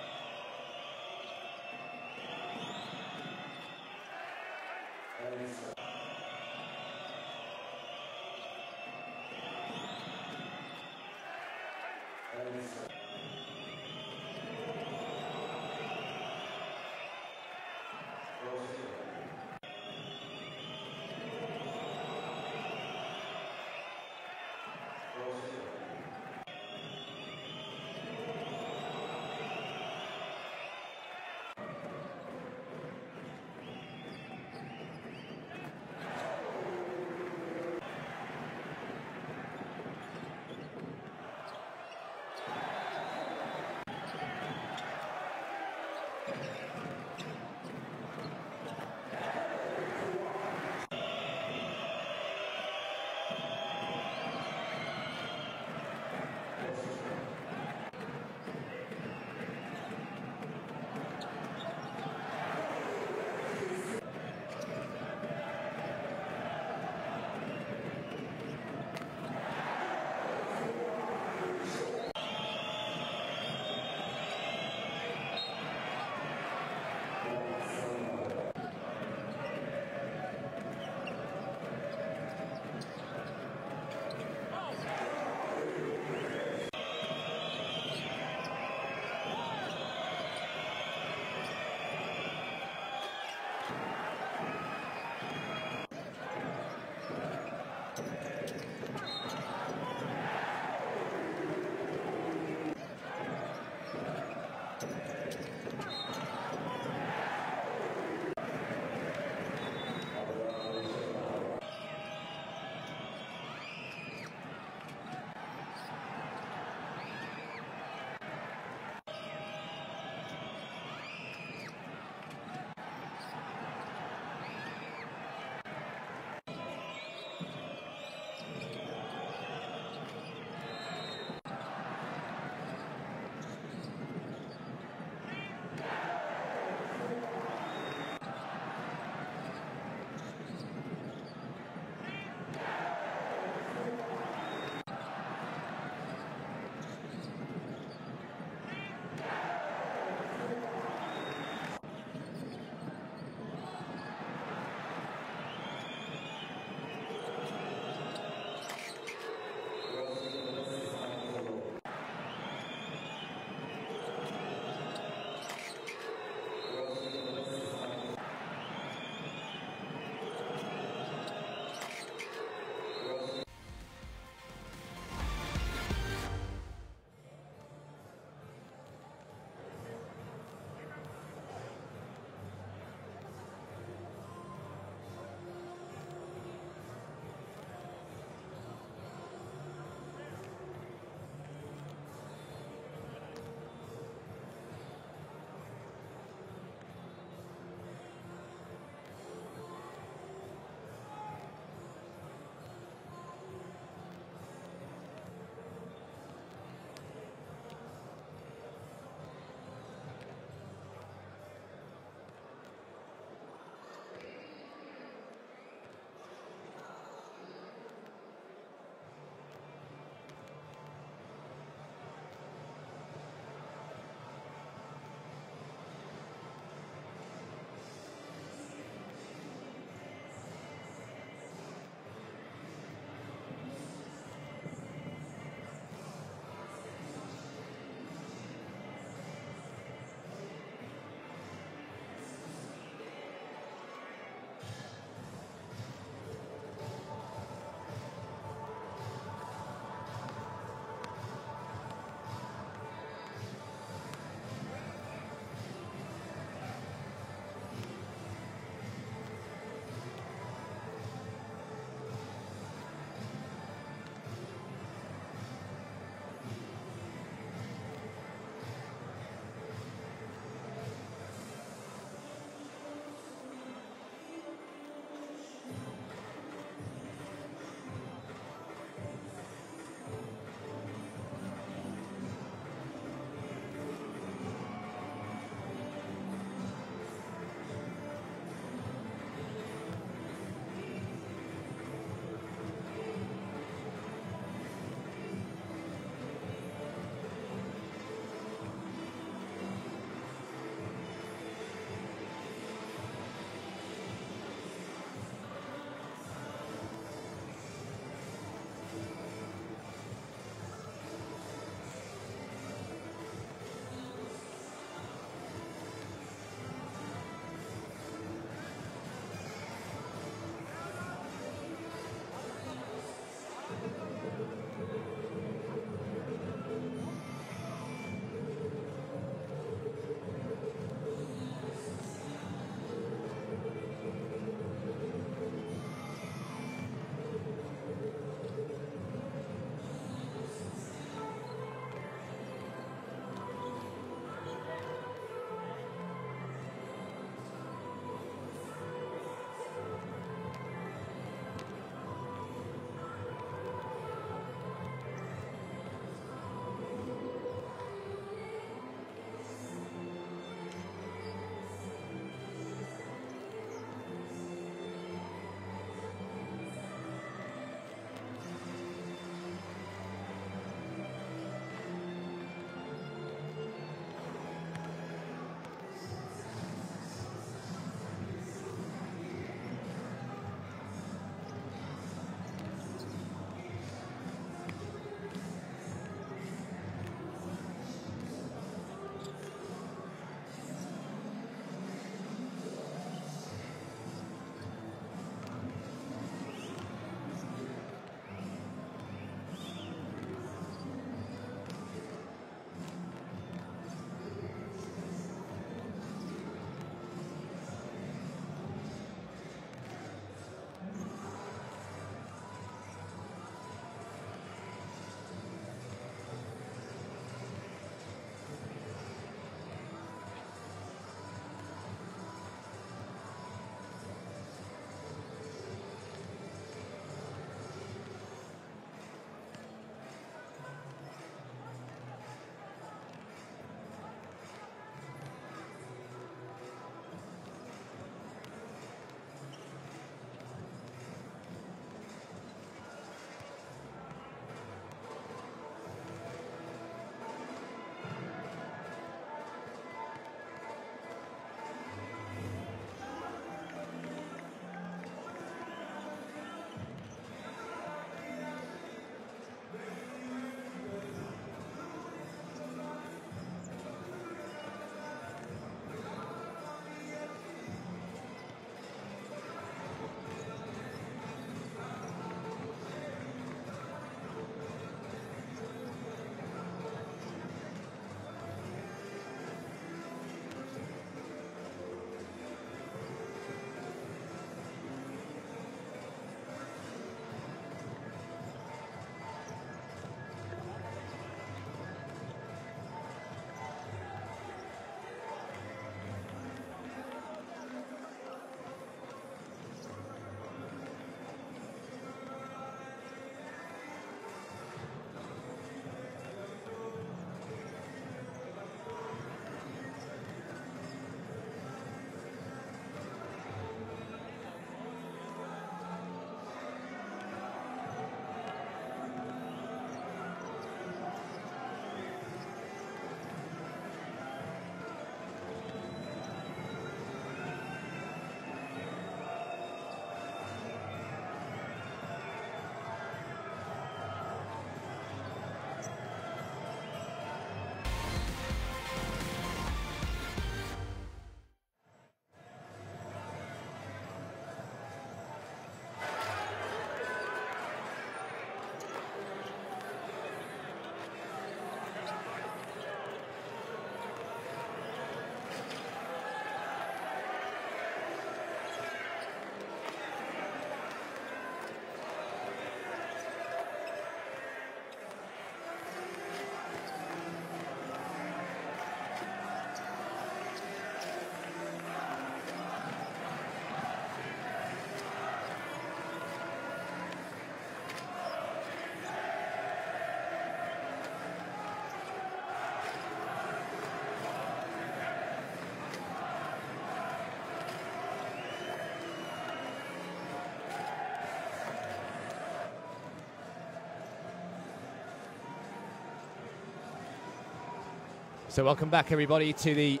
So welcome back, everybody, to the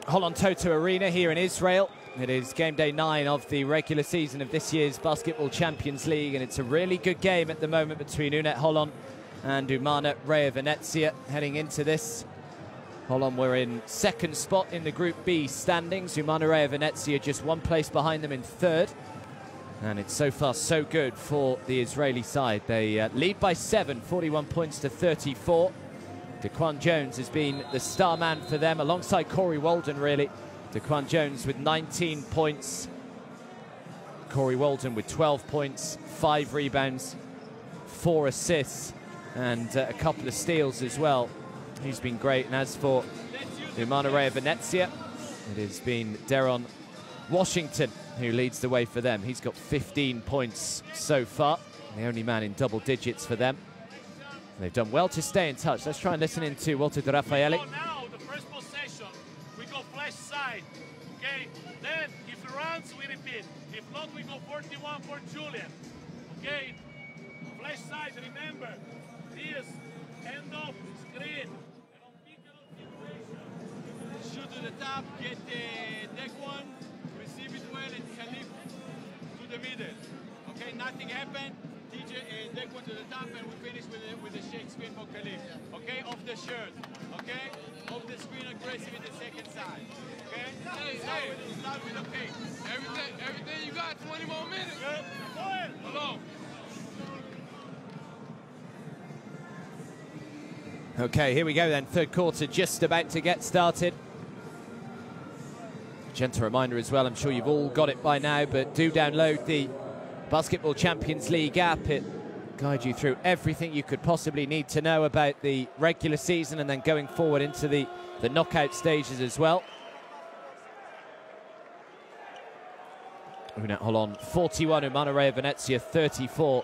Holon Toto Arena here in Israel. It is game day 9 of the regular season of this year's Basketball Champions League, and it's a really good game at the moment between UNET Holon and Umana Reyer Venezia heading into this. Holon were in second spot in the Group B standings. Umana Reyer Venezia just one place behind them in third. And it's so far so good for the Israeli side. They lead by 7, 41 points to 34. Daquan Jones has been the star man for them, alongside Corey Walden, really. Daquan Jones with 19 points. Corey Walden with 12 points, 5 rebounds, 4 assists, and a couple of steals as well. He's been great. And as for Umana Reyer Venezia, it has been Deron Washington who leads the way for them. He's got 15 points so far, the only man in double digits for them. They've done well to stay in touch. Let's try and listen in to Walter De Raffaele. Now, the first possession, we go flash side, okay? Then, if he runs, we repeat. If not, we go 41 for Julian, okay? Flash side, remember, this, end of screen. And on pick-and-roll situation. Shoot to the top, get the deck one, receive it well, and Khalif to the middle. Okay, nothing happened. Deck one to the top, and we finish with the shake screen for Khalif. Okay, off the shirt. Okay, off the screen, aggressive in the second side. Okay, start with a pick. Everything you got, 20 more minutes. Good. Go ahead. Hello. Okay, here we go then. Third quarter just about to get started. Gentle reminder as well, I'm sure you've all got it by now, but do download the Basketball Champions League app. It guides you through everything you could possibly need to know about the regular season and then going forward into the knockout stages as well. UNET Holon 41, Umana Reyer Venezia 34.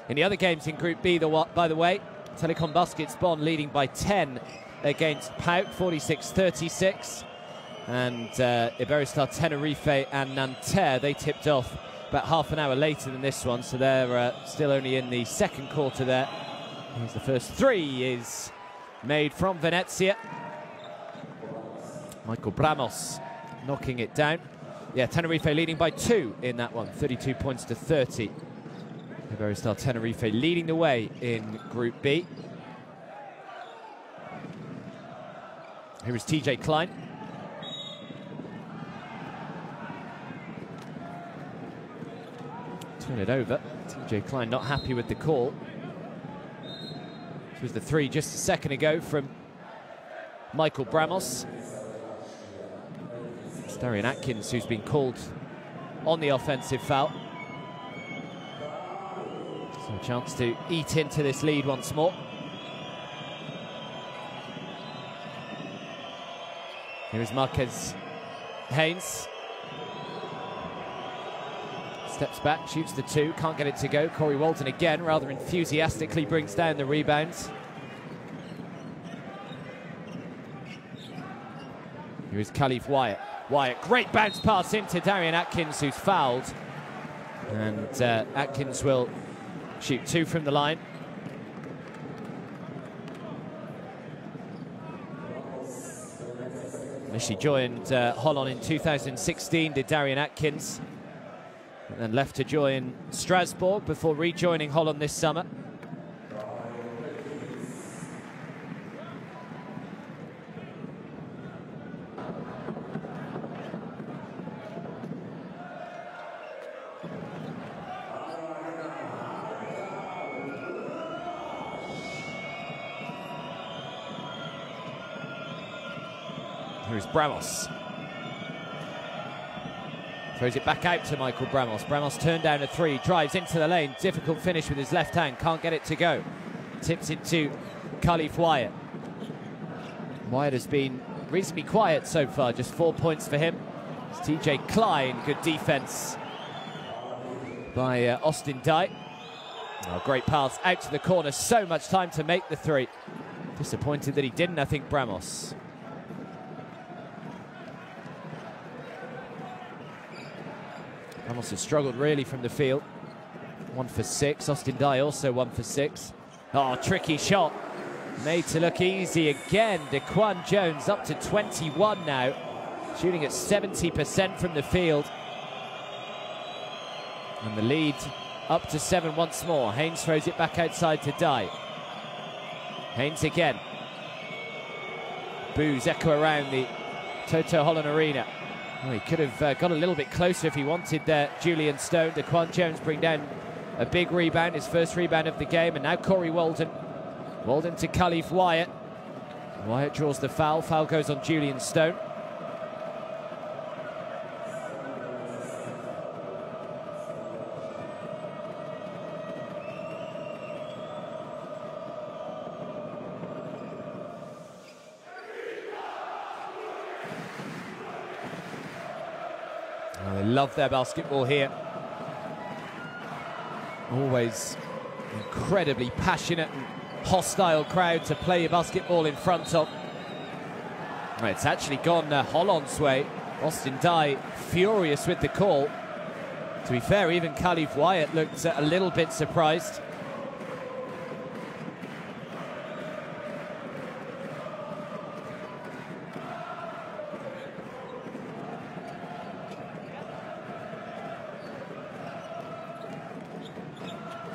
In the other games in Group B, by the way, Telecom Baskets Bonn leading by 10 against PAOK, 46-36. And Iberostar Tenerife and Nanterre, they tipped off about half an hour later than this one, so they're still only in the second quarter there. Here's the first three is made from Venezia. Michael Bramos knocking it down. Yeah, Tenerife leading by 2 in that one, 32 points to 30. Iberostar Tenerife leading the way in Group B. Here is TJ Klein. Turn it over. TJ Klein not happy with the call. This was the three just a second ago from Michael Bramos. It's Darian Atkins who's been called on the offensive foul. So a chance to eat into this lead once more. Here is Marquez Haynes. Steps back, shoots the 2, can't get it to go. Corey Walden again rather enthusiastically brings down the rebounds. Here is Khalif Wyatt. Wyatt, great bounce pass into Darian Atkins, who's fouled. And Atkins will shoot 2 from the line. Initially joined Holon in 2016, did Darian Atkins. And then left to join Strasbourg before rejoining Holon this summer. Here's Bramos. Throws it back out to Michael Bramos. Bramos turned down a 3, drives into the lane. Difficult finish with his left hand, can't get it to go. Tips it to Khalif Wyatt. Wyatt has been reasonably quiet so far, just 4 points for him. It's TJ Klein, good defense by Austin Dye. Oh, great pass out to the corner, so much time to make the 3. Disappointed that he didn't, I think, Bramos. Ramos has struggled really from the field. 1 for 6. Austin Dye also 1 for 6. Oh, tricky shot. Made to look easy again. DeQuan Jones up to 21 now, shooting at 70% from the field. And the lead up to 7 once more. Haynes throws it back outside to Dye. Haynes again. Boos echo around the UNET Holon arena. Oh, he could have got a little bit closer if he wanted there. Julian Stone. DeQuan Jones bring down a big rebound, his first rebound of the game. And now Corey Walden. Walden to Khalif Wyatt. Wyatt draws the foul. Foul goes on Julian Stone. Oh, they love their basketball here. Always incredibly passionate and hostile crowd to play your basketball in front of. Well, it's actually gone Holon's way. Austin Dye furious with the call. To be fair, even Khalif Wyatt looked a little bit surprised.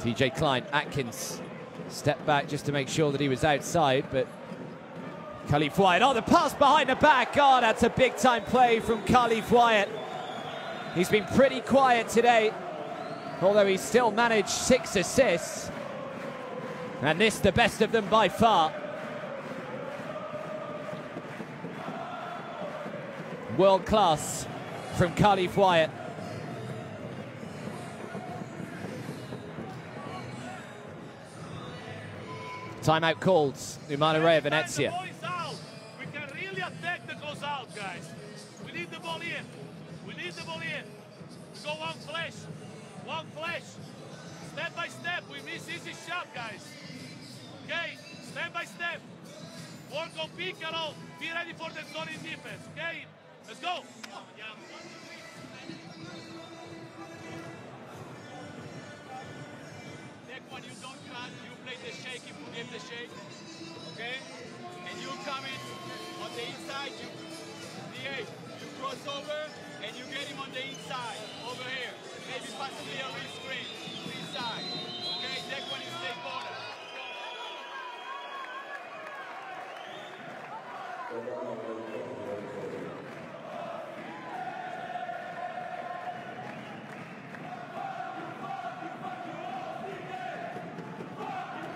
TJ Klein, Atkins, step back just to make sure that he was outside, but Khalif Wyatt, oh, the pass behind the back. Oh, that's a big-time play from Khalif Wyatt. He's been pretty quiet today, although he's still managed 6 assists. And this, the best of them by far. World class from Khalif Wyatt. Timeout called. Umana Reyer Venezia. We can really attack the closeout, guys. We need the ball in. We need the ball in. Go one flash. One flash. Step by step. We miss easy shot, guys. Okay? Step by step. Work on pick and roll. Be ready for the zone in defense. Okay? Let's go. When you don't cut, you play the shake, you forget the shake, okay? And you come in on the inside, you cross over, and you get him on the inside, over here. Maybe possibly a wrist screen, inside, okay? That one is the corner.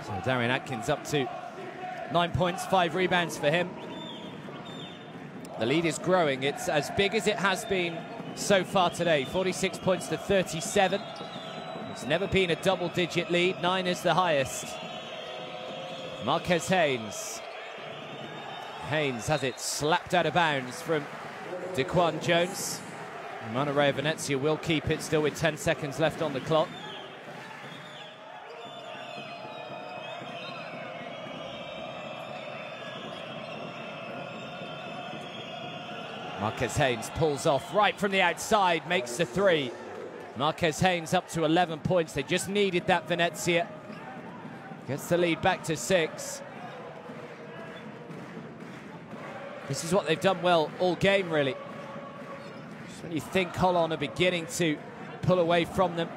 So Darian Atkins up to 9 points, 5 rebounds for him. The lead is growing. It's as big as it has been so far today. 46 points to 37. It's never been a double-digit lead. 9 is the highest. Marquez Haynes. Haynes has it slapped out of bounds from DeQuan Jones. Umana Reyer Venezia will keep it still with 10 seconds left on the clock. Marquez Haynes pulls off right from the outside, makes the 3. Marquez Haynes up to 11 points. They just needed that, Venezia. Gets the lead back to 6. This is what they've done well all game, really. Just when you think Holon are beginning to pull away from them,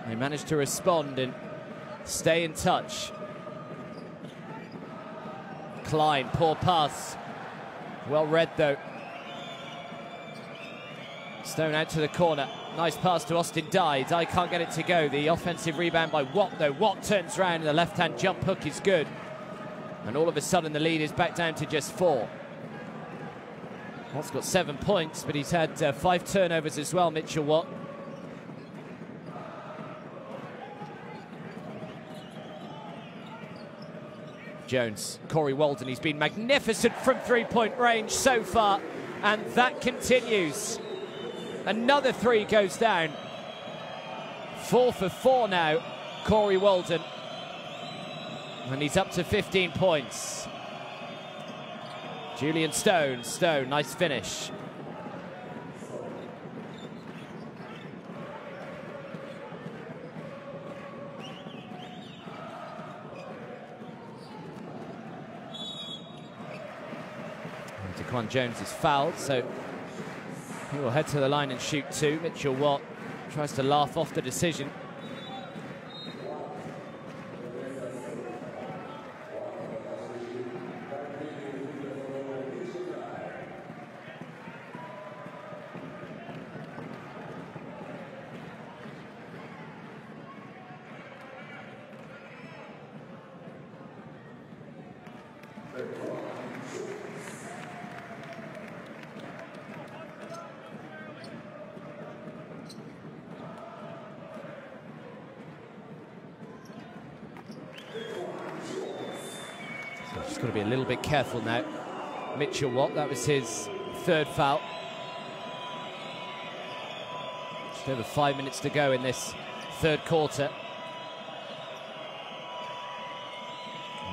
they managed to respond and stay in touch. Klein, poor pass. Well read, though. Stone out to the corner. Nice pass to Austin Dye. Dye can't get it to go. The offensive rebound by Watt, though. Watt turns around and the left-hand jump hook is good. And all of a sudden the lead is back down to just 4. Watt's got 7 points, but he's had 5 turnovers as well, Mitchell Watt. Jones, Corey Walden, he's been magnificent from three-point range so far, and that continues. Another 3 goes down. 4 for 4 now, Corey Walden. And he's up to 15 points. Julian Stone, nice finish. Daquan Jones is fouled, so he will head to the line and shoot 2. Mitchell Watt tries to laugh off the decision. Just got to be a little bit careful now. Mitchell Watt, that was his 3rd foul. Just over 5 minutes to go in this 3rd quarter.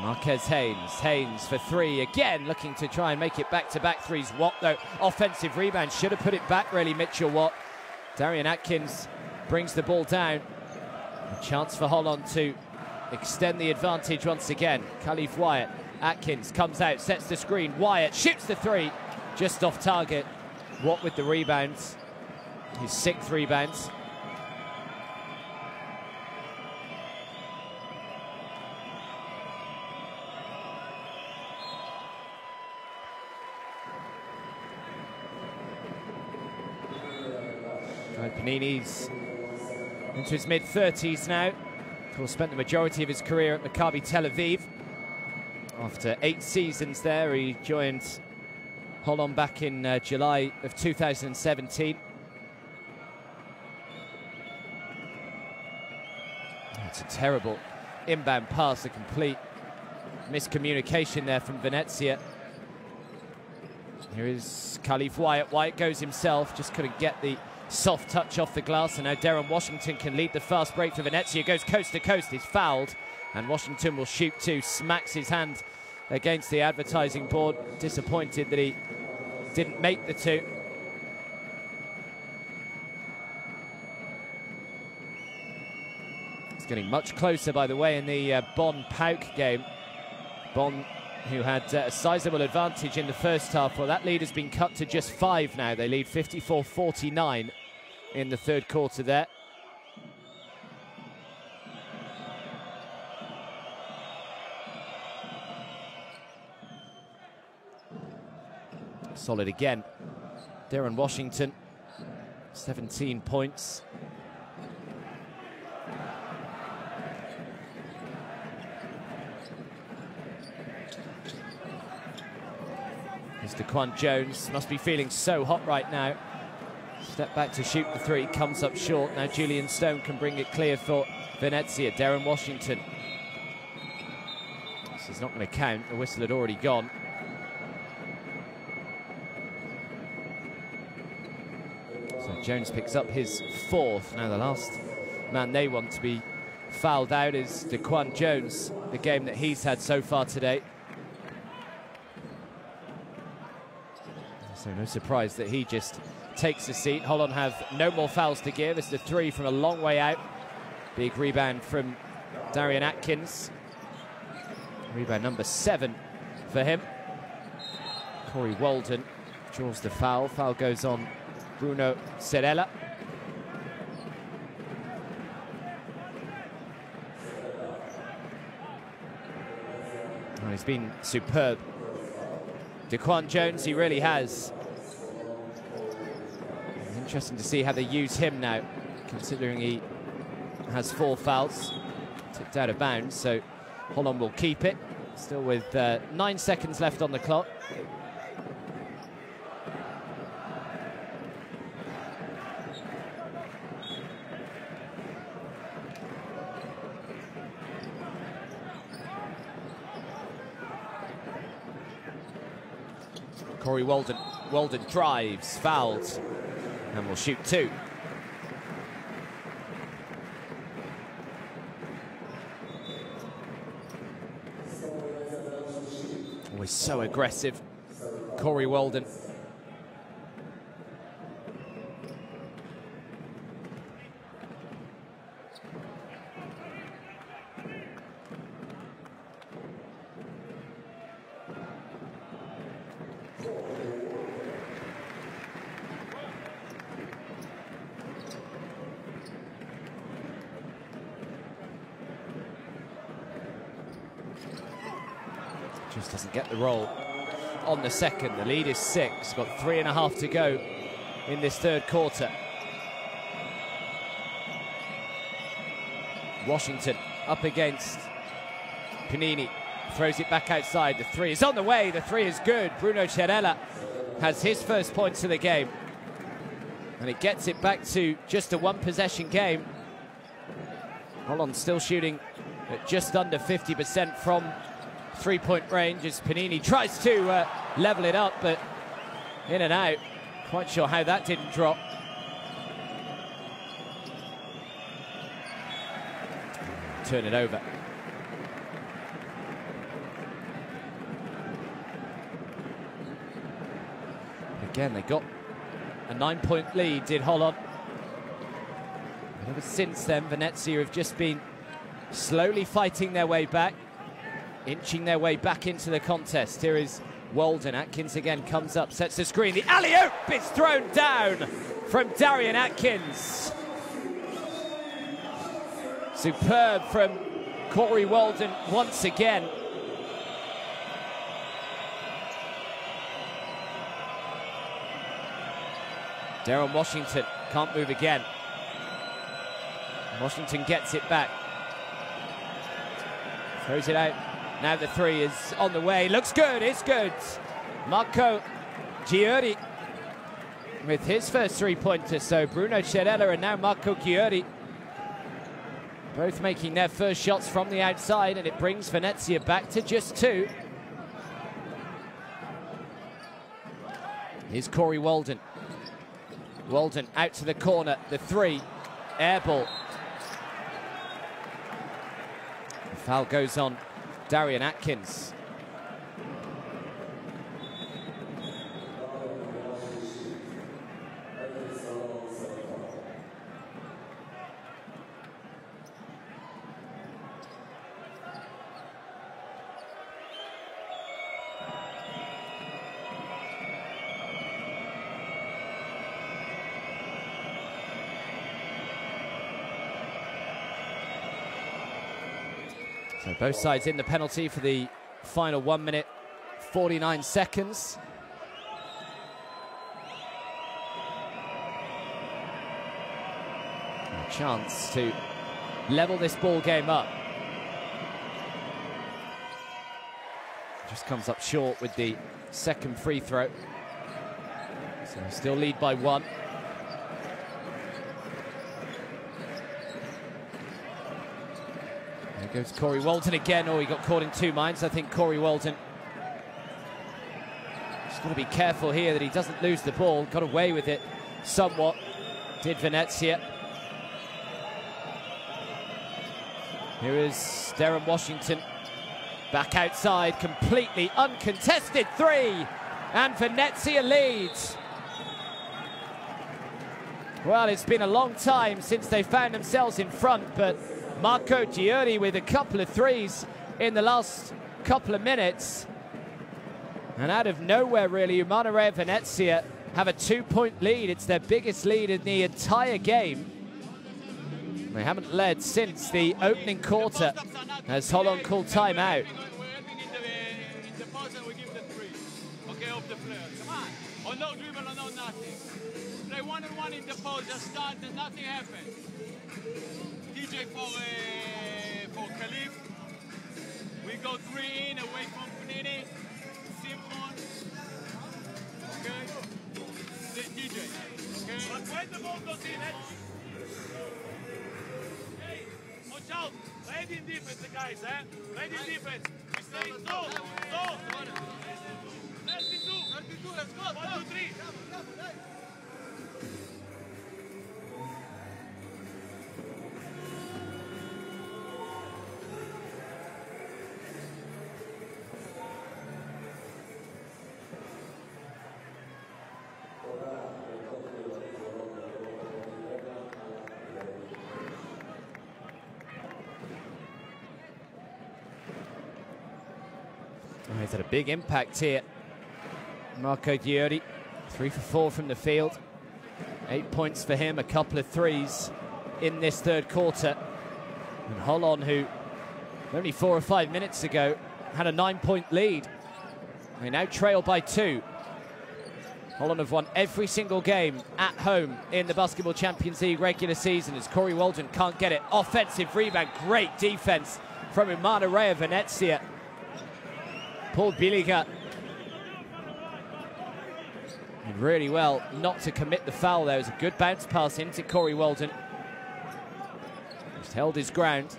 Marquez Haynes for 3 again, looking to try and make it back-to-back threes. Watt, though, offensive rebound, should have put it back really, Mitchell Watt. Darian Atkins brings the ball down. A chance for Holon to extend the advantage once again. Khalif Wyatt, Atkins comes out, sets the screen. Wyatt shoots the 3, just off target. Watt with the rebounds, his 6th rebounds. Panini's into his mid-30s now. Of course, spent the majority of his career at Maccabi Tel Aviv. After 8 seasons there, he joined Holon back in July of 2017. It's a terrible inbound pass, a complete miscommunication there from Venezia. Here is Khalif Wyatt. Wyatt goes himself, just couldn't get the soft touch off the glass, and now Darren Washington can lead the fast break for Venezia. Goes coast to coast, is fouled, and Washington will shoot 2. Smacks his hand against the advertising board. Disappointed that he didn't make the 2. It's getting much closer, by the way, in the Bonn-Pauk game. Bonn, who had a sizable advantage in the first half. Well, that lead has been cut to just 5 now. They lead 54-49 in the 3rd quarter there. Solid again. Darren Washington, 17 points. Here's Daquan Jones, must be feeling so hot right now. Step back to shoot the 3, comes up short. Now Julian Stone can bring it clear for Venezia. Darren Washington. This is not going to count, the whistle had already gone. So Jones picks up his 4th. Now the last man they want to be fouled out is Daquan Jones, the game that he's had so far today. So no surprise that he just takes a seat. Holon have no more fouls to give. It's the 3 from a long way out. Big rebound from Darian Atkins. Rebound number 7 for him. Corey Walden draws the foul. Foul goes on Bruno Serella. Oh, he's been superb. Daquan Jones, he really has. Interesting to see how they use him now, considering he has 4 fouls. Tipped out of bounds, so Holon will keep it. Still with 9 seconds left on the clock. Corey Walden. Walden drives, fouled, and will shoot 2. Always so aggressive, Corey Walden. Just doesn't get the roll on the second. The lead is 6. Got 3.5 to go in this third quarter. Washington up against Panini. Throws it back outside. The 3 is on the way. The 3 is good. Bruno Cerella has his first points of the game. And it gets it back to just a one-possession game. Holon still shooting at just under 50% from three-point range as Panini tries to level it up, but in and out. Quite sure how that didn't drop. Turn it over. Again, they got a 9-point lead, did Holon. And ever since then, Venezia have just been slowly fighting their way back, inching their way back into the contest. Here is Walden. Atkins again comes up, sets the screen. The alley-oop is thrown down from Darian Atkins. Superb from Corey Walden once again. Darren Washington can't move again. Washington gets it back. Throws it out. Now the 3 is on the way. Looks good, it's good. Marco Giuri with his first three-pointer. So Bruno Cerella and now Marco Giuri both making their first shots from the outside, and it brings Venezia back to just 2. Here's Corey Walden. Walden out to the corner, the 3, air ball. The foul goes on Darian Atkins. So both sides in the penalty for the final 1 minute, 49 seconds. A chance to level this ball game up. Just comes up short with the second free throw. So still lead by 1. There goes Corey Walden again. Oh, he got caught in 2 minds. I think Corey Walden just got to be careful here that he doesn't lose the ball. Got away with it somewhat, did Venezia. Here is Darren Washington. Back outside, completely uncontested 3. And Venezia leads. Well, it's been a long time since they found themselves in front, but Marco Giuri with a couple of 3s in the last couple of minutes. And out of nowhere, really, Umana Reyer Venezia have a 2-point lead. It's their biggest lead in the entire game. They haven't led since the opening quarter, as Holon called timeout. Or no dribble or no nothing. Play 1-on-1 in the post, just start and nothing happens. DJ for Khalif. We go 3 in, away from Panini. Simon. Okay? DJ. Okay? But when the ball goes in, hey, watch out. Ready in defense, guys, eh? Ready in defense. We stay in zone. Zone. 32, let's go. 1, 2, 3. Oh, he's had a big impact here. Marco Giuri, 3 for 4 from the field. 8 points for him, a couple of 3s in this third quarter. And Holon, who only 4 or 5 minutes ago had a 9-point lead. They now trail by 2. Holland have won every single game at home in the Basketball Champions League regular season as Corey Walden can't get it. Offensive rebound, great defense from Umana Reyer Venezia. Paul Biliga did really well not to commit the foul there. It was a good bounce pass into Corey Walden. Just held his ground.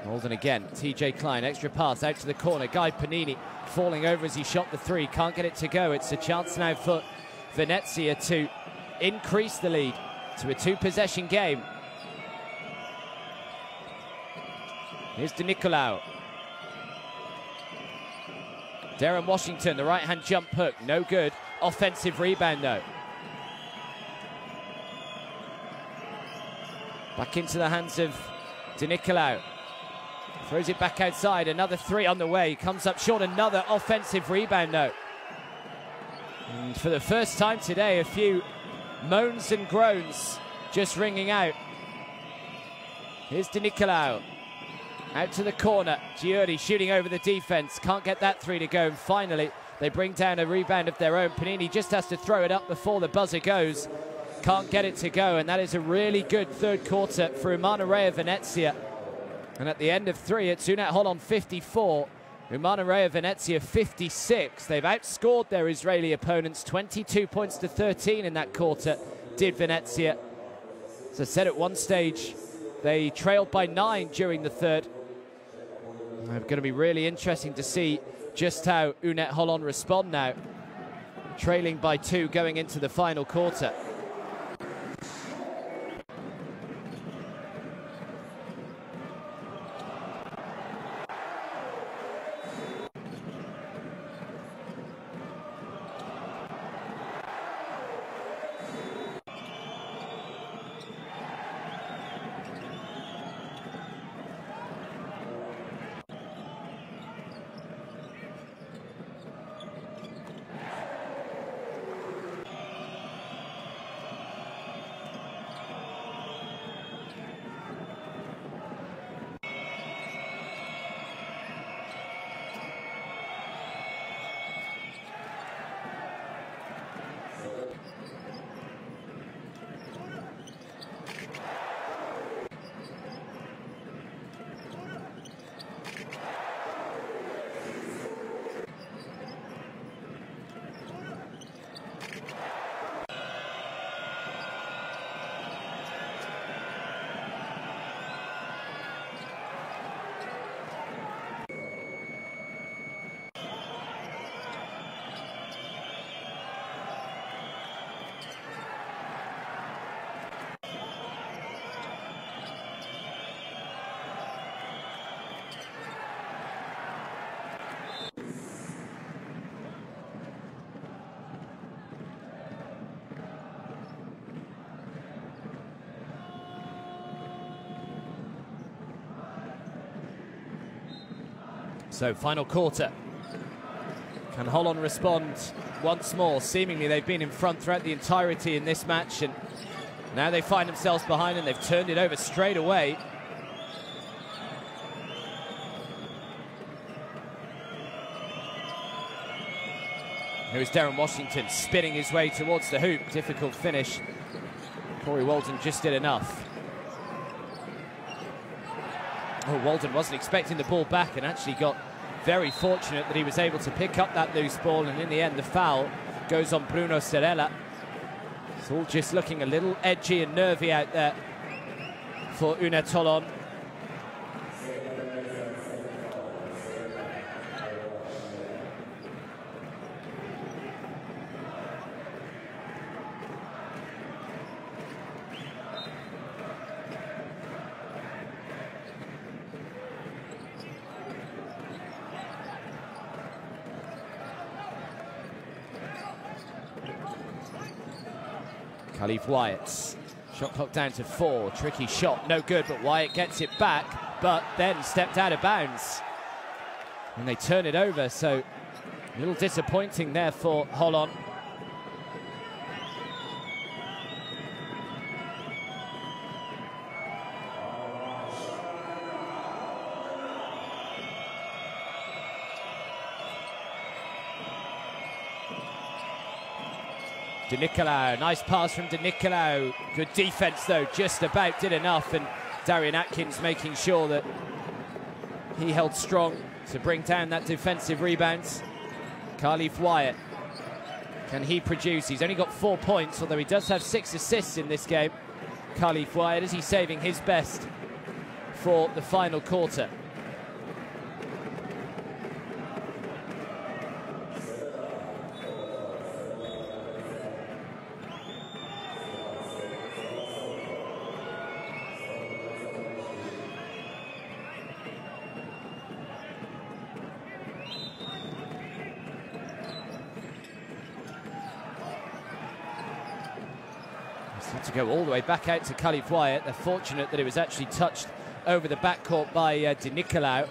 Walden again, TJ Klein, extra pass out to the corner. Guy Panini falling over as he shot the 3, can't get it to go. It's a chance now for Venezia to increase the lead to a 2-possession game. Here's De Nicolau. Darren Washington, the right-hand jump hook, no good. Offensive rebound though. Back into the hands of De Nicolau. Throws it back outside, another 3 on the way. Comes up short, another offensive rebound though. And for the first time today, a few moans and groans just ringing out. Here's De Nicolau. Out to the corner. Giuri shooting over the defense. Can't get that 3 to go. And finally, they bring down a rebound of their own. Panini just has to throw it up before the buzzer goes. Can't get it to go. And that is a really good third quarter for Umana Reyer Venezia. And at the end of 3, it's UNET Holon 54. Umana Reyer Venezia 56. They've outscored their Israeli opponents 22 points to 13 in that quarter, did Venezia. As I said at one stage, they trailed by 9 during the third. It's going to be really interesting to see just how UNET Holon respond now. Trailing by 2 going into the final quarter. So, final quarter. Can Holon respond once more? Seemingly they've been in front throughout the entirety in this match, and now they find themselves behind and they've turned it over straight away. Here's Darren Washington spinning his way towards the hoop. Difficult finish. Corey Walden just did enough. Oh, Walden wasn't expecting the ball back and actually got very fortunate that he was able to pick up that loose ball, and in the end the foul goes on Bruno Serella. It's all just looking a little edgy and nervy out there for UNET Holon. Khalif Wyatt, shot clock down to 4, tricky shot, no good, but Wyatt gets it back, but then stepped out of bounds. And they turn it over, so a little disappointing there for Holon. De Nicolau, nice pass from De Nicolau. Good defense though, just about did enough, and Darian Atkins making sure that he held strong to bring down that defensive rebound. Khalif Wyatt, can he produce? He's only got 4 points, although he does have 6 assists in this game. Khalif Wyatt, is he saving his best for the final quarter? To go all the way back out to Khalif Wyatt. They're fortunate that it was actually touched over the backcourt by De Nicolau.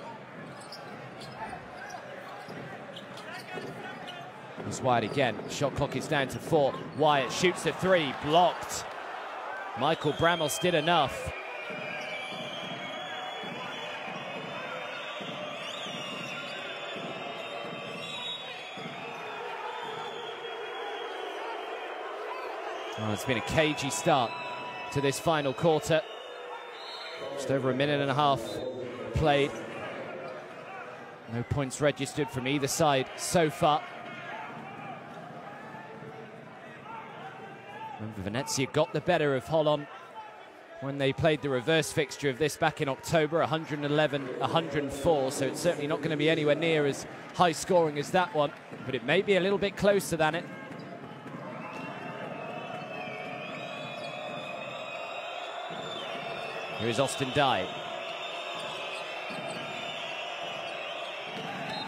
It's Wyatt again. Shot clock is down to 4. Wyatt shoots the 3, blocked. Michael Bramos did enough. Oh, it's been a cagey start to this final quarter. Just over a minute and a half played. No points registered from either side so far. Remember, Venezia got the better of Holon when they played the reverse fixture of this back in October, 111-104, so it's certainly not going to be anywhere near as high scoring as that one, but it may be a little bit closer than it. Here is Austin Dye.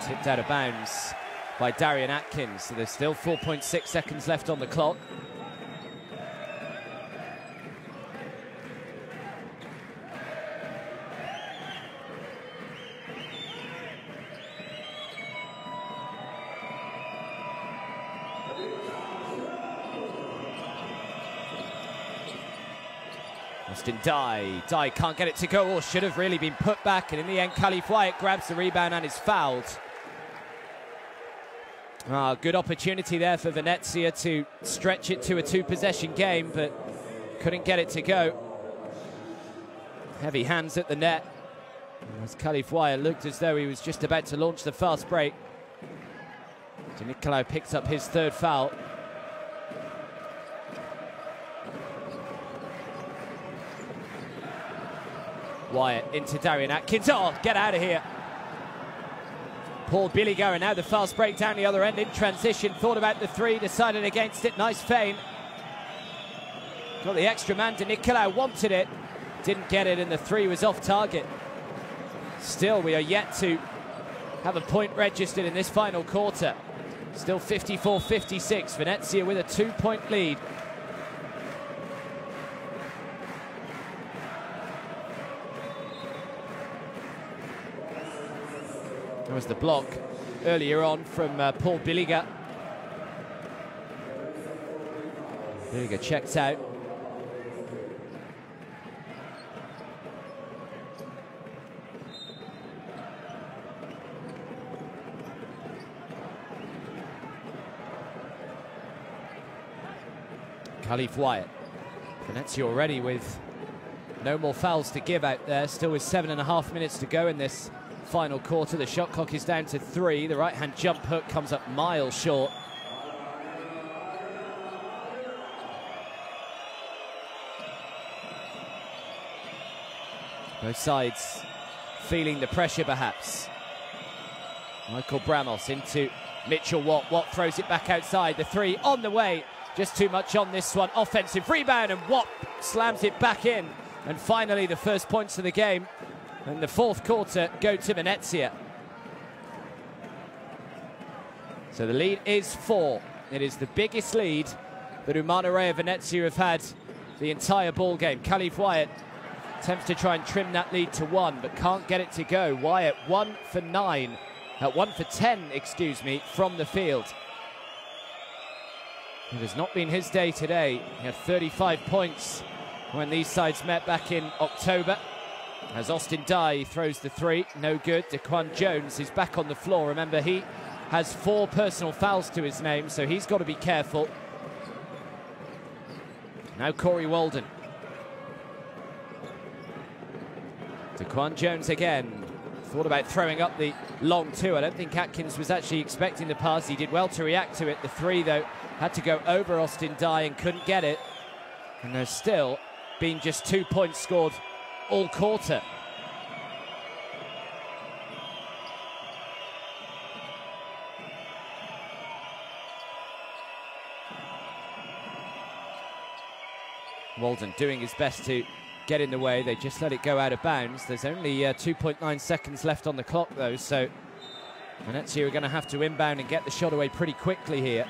Tipped out of bounds by Darian Atkins. So there's still 4.6 seconds left on the clock. Austin Dye. Dye can't get it to go, or should have really been put back, and in the end Khalif Wyatt grabs the rebound and is fouled. Good opportunity there for Venezia to stretch it to a 2-possession game, but couldn't get it to go. Heavy hands at the net, as Khalif Wyatt looked as though he was just about to launch the fast break. De Nicolau picks up his 3rd foul. Wyatt into Darian Atkins. Oh, get out of here. Paul Billiger, and now the fast break down the other end in transition. Thought about the 3, decided against it. Nice feint. Got the extra man. De Nicolau wanted it. Didn't get it, and the 3 was off target. Still, we are yet to have a point registered in this final quarter. Still 54-56. Venezia with a 2-point lead. There was the block earlier on from Paul Billiger. Billiger checks out. Khalif Wyatt. Venezia already with no more fouls to give out there. Still with 7.5 minutes to go in this final quarter. The shot clock is down to 3. The right-hand jump hook comes up miles short. Both sides feeling the pressure, perhaps. Michael Bramos into Mitchell Watt. Watt throws it back outside. The 3 on the way. Just too much on this one. Offensive rebound, and Watt slams it back in. And finally, the first points of the game in the 4th quarter go to Venezia. So the lead is 4. It is the biggest lead that Umana Reyer Venezia have had the entire ball game. Khalif Wyatt attempts to try and trim that lead to 1, but can't get it to go. Wyatt 1 for 10, excuse me, from the field. It has not been his day today. He had 35 points when these sides met back in October. As Austin Dye throws the 3, no good. Daquan Jones is back on the floor. Remember, he has 4 personal fouls to his name, so he's got to be careful. Now Corey Walden. Daquan Jones again. Thought about throwing up the long two. I don't think Atkins was actually expecting the pass. He did well to react to it. The three, though, had to go over Austin Dye and couldn't get it. And there's still been just 2 points scored all quarter. Walden doing his best to get in the way. They just let it go out of bounds. There's only 2.9 seconds left on the clock, though, so Venezia are going to have to inbound and get the shot away pretty quickly here.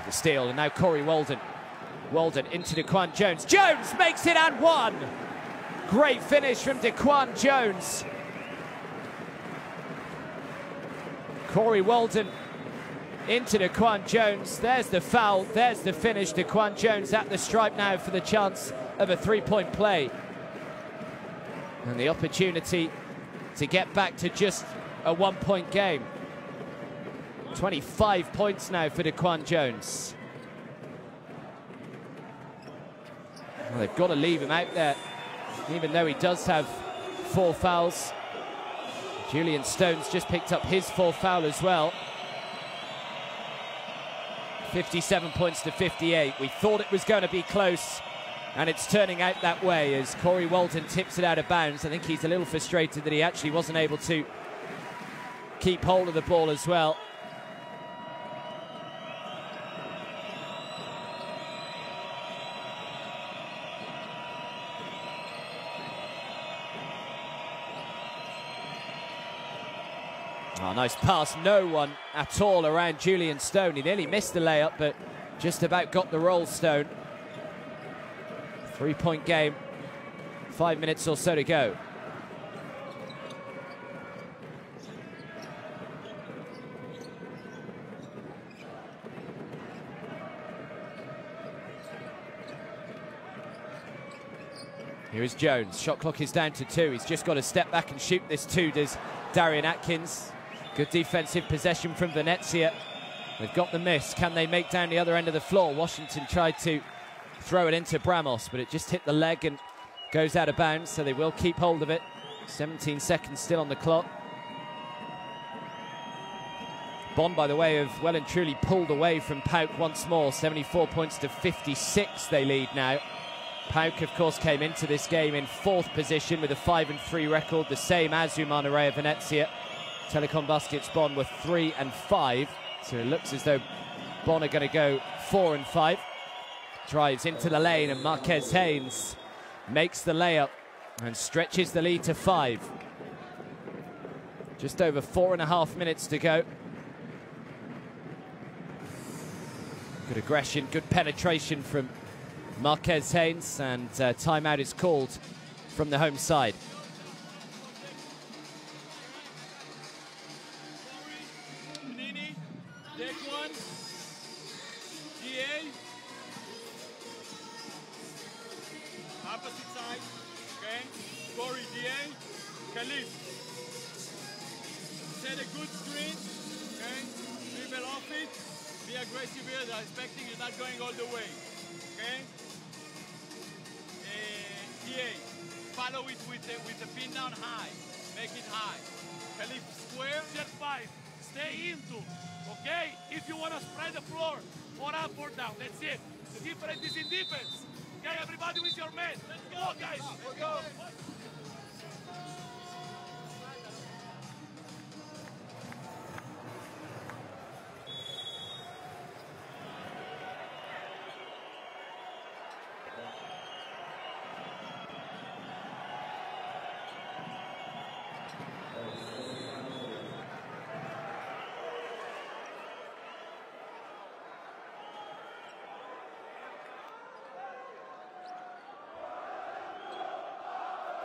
The steal, and now Corey Walden. Walden into Daquan Jones. Jones makes it and one! Great finish from Daquan Jones. Corey Walden into Daquan Jones. There's the foul, there's the finish. Daquan Jones at the stripe now for the chance of a three-point play. And the opportunity to get back to just a one-point game. 25 points now for Daquan Jones. Well, they've got to leave him out there, even though he does have 4 fouls. Julian Stone's just picked up his 4th foul as well. 57 points to 58. We thought it was going to be close, and it's turning out that way as Corey Walden tips it out of bounds. I think he's a little frustrated that he actually wasn't able to keep hold of the ball as well. Oh, nice pass, no one at all around Julian Stone. He nearly missed the layup, but just about got the roll, Stone. 3-point game, 5 minutes or so to go. Here is Jones, shot clock is down to 2. He's just got to step back and shoot this 2, does Darian Atkins. Good defensive possession from Venezia. They've got the miss. Can they make down the other end of the floor? Washington tried to throw it into Bramos, but it just hit the leg and goes out of bounds, so they will keep hold of it. 17 seconds still on the clock. Bonn, by the way, have well and truly pulled away from Pauk once more. 74 points to 56 they lead now. Pauk, of course, came into this game in 4th position with a 5-3 record, the same as Umana Reyer Venezia. Telecom Baskets Bonn were 3-5, so it looks as though Bonn are going to go 4-5. Drives into the lane, and Marquez Haynes makes the layup and stretches the lead to 5. Just over 4.5 minutes to go. Good aggression, good penetration from Marquez Haynes, and timeout is called from the home side. Opposite side, okay? Corey, DA, Khalif. Set a good screen, okay? Dribble off it. Be aggressive here. They're expecting you're not going all the way, okay? DA, follow it with the pin down high. Make it high. Khalif square. Step 5, stay into, okay? If you want to spread the floor, 4 up, 4 down, that's it. The difference is in defense. Okay, everybody with your man. Let's go, guys. Let's go.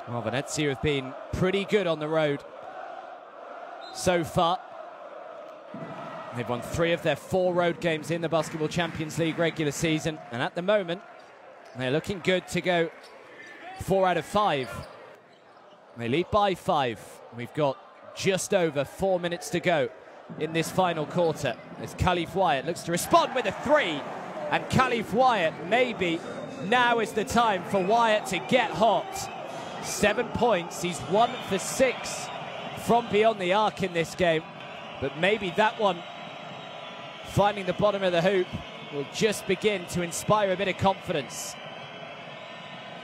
Well, Venezia have been pretty good on the road so far. They've won 3 of their 4 road games in the Basketball Champions League regular season, and at the moment they're looking good to go 4 out of 5. They lead by 5. We've got just over 4 minutes to go in this final quarter as Khalif Wyatt looks to respond with a 3, and Khalif Wyatt, maybe now is the time for Wyatt to get hot. 7 points, he's 1 for 6 from beyond the arc in this game, but maybe that one finding the bottom of the hoop will just begin to inspire a bit of confidence.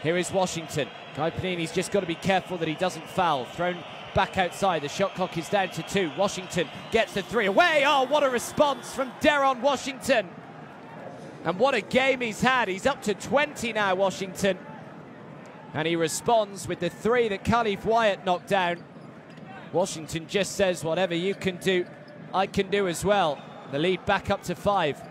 Here is Washington. Guy Panini's just got to be careful that he doesn't foul. Thrown back outside, the shot clock is down to 2. Washington gets the 3 away. Oh, what a response from Deron Washington. And what a game he's had. He's up to 20 now, Washington. And he responds with the 3 that Khalif Wyatt knocked down. Washington just says, whatever you can do, I can do as well. The lead back up to 5.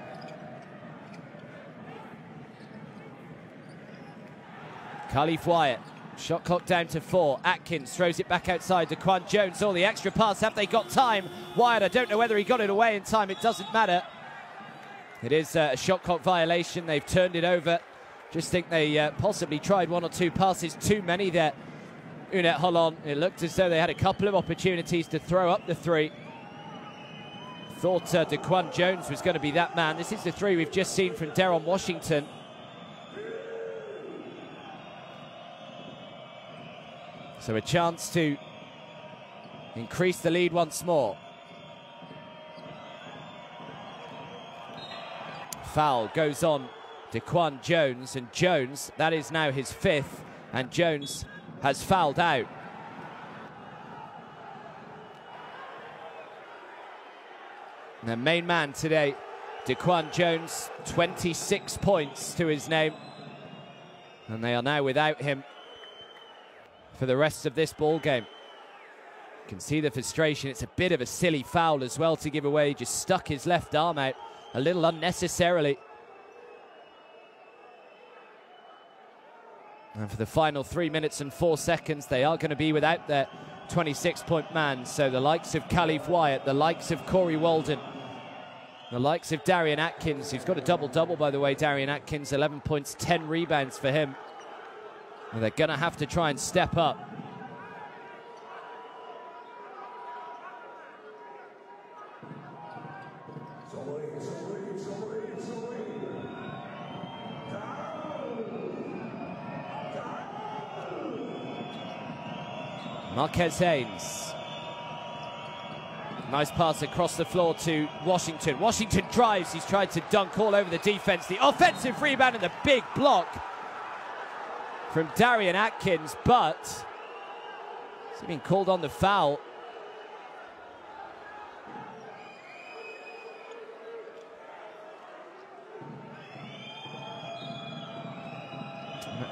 Khalif Wyatt, shot clock down to 4. Atkins throws it back outside to DeQuan Jones. All the extra pass, have they got time? Wyatt, I don't know whether he got it away in time. It doesn't matter. It is a shot clock violation. They've turned it over. Just think they possibly tried 1 or 2 passes too many there. UNET Holon, it looked as though they had a couple of opportunities to throw up the 3. Thought DeQuan Jones was going to be that man. This is the 3 we've just seen from Deron Washington. So a chance to increase the lead once more. Foul goes on DeQuan Jones, and Jones, that is now his 5th, and Jones has fouled out. The main man today, DeQuan Jones, 26 points to his name. And they are now without him for the rest of this ball game. You can see the frustration. It's a bit of a silly foul as well to give away. He just stuck his left arm out a little unnecessarily. And for the final 3 minutes and 4 seconds, they are going to be without their 26-point man. So the likes of Khalif Wyatt, the likes of Corey Walden, the likes of Darian Atkins, who's got a double-double, by the way, Darian Atkins, 11 points, 10 rebounds for him. And they're going to have to try and step up. Marquez Haynes. Nice pass across the floor to Washington. Washington drives. He's tried to dunk all over the defense. The offensive rebound and the big block from Darian Atkins, but he's been called on the foul.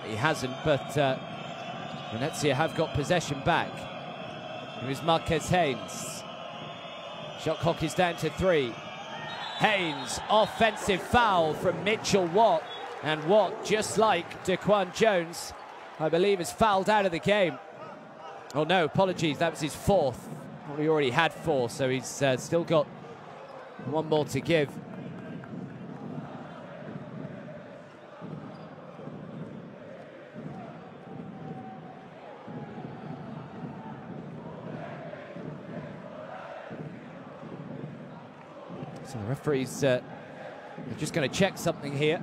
He hasn't, but Venezia have got possession back. Here's Marquez Haynes. Shot clock is down to 3. Haynes, offensive foul from Mitchell Watt. And Watt, just like DeQuan Jones, I believe is fouled out of the game. Oh no, apologies, that was his 4th. He already had 4, so he's still got 1 more to give. So the referees are just going to check something here.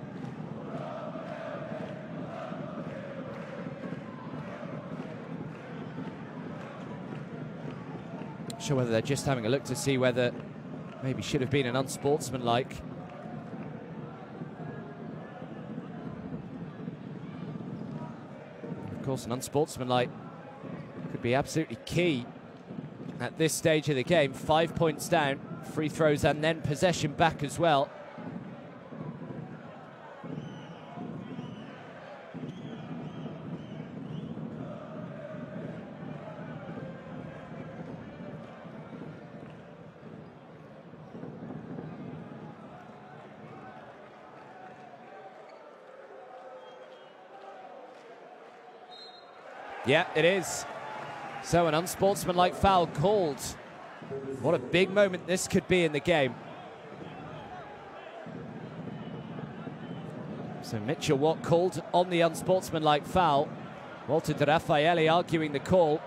Not sure whether they're just having a look to see whether maybe should have been an unsportsmanlike. Of course, an unsportsmanlike could be absolutely key at this stage of the game. 5 points down. Free throws and then possession back as well. Yeah, it is. So an unsportsmanlike foul called. What a big moment this could be in the game. So Mitchell Watt called on the unsportsmanlike foul. Walter De Raffaele arguing the call.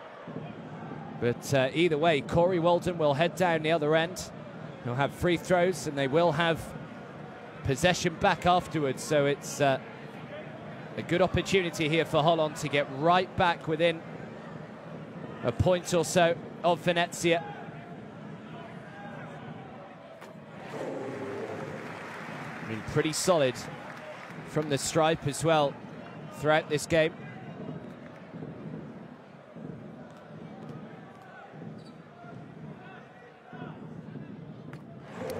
But either way, Corey Walden will head down the other end. He'll have free throws and they will have possession back afterwards. So it's a good opportunity here for Holon to get right back within a point or so of Venezia. Been pretty solid from the stripe as well throughout this game.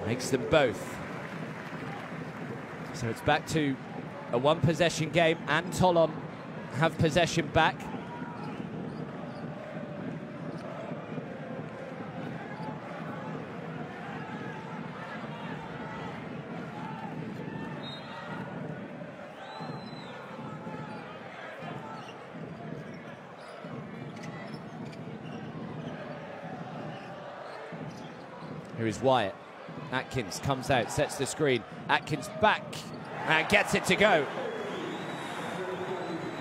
Makes them both. So it's back to a one-possession game, and Holon have possession back. Here is Wyatt. Atkins comes out, sets the screen. Atkins back and gets it to go.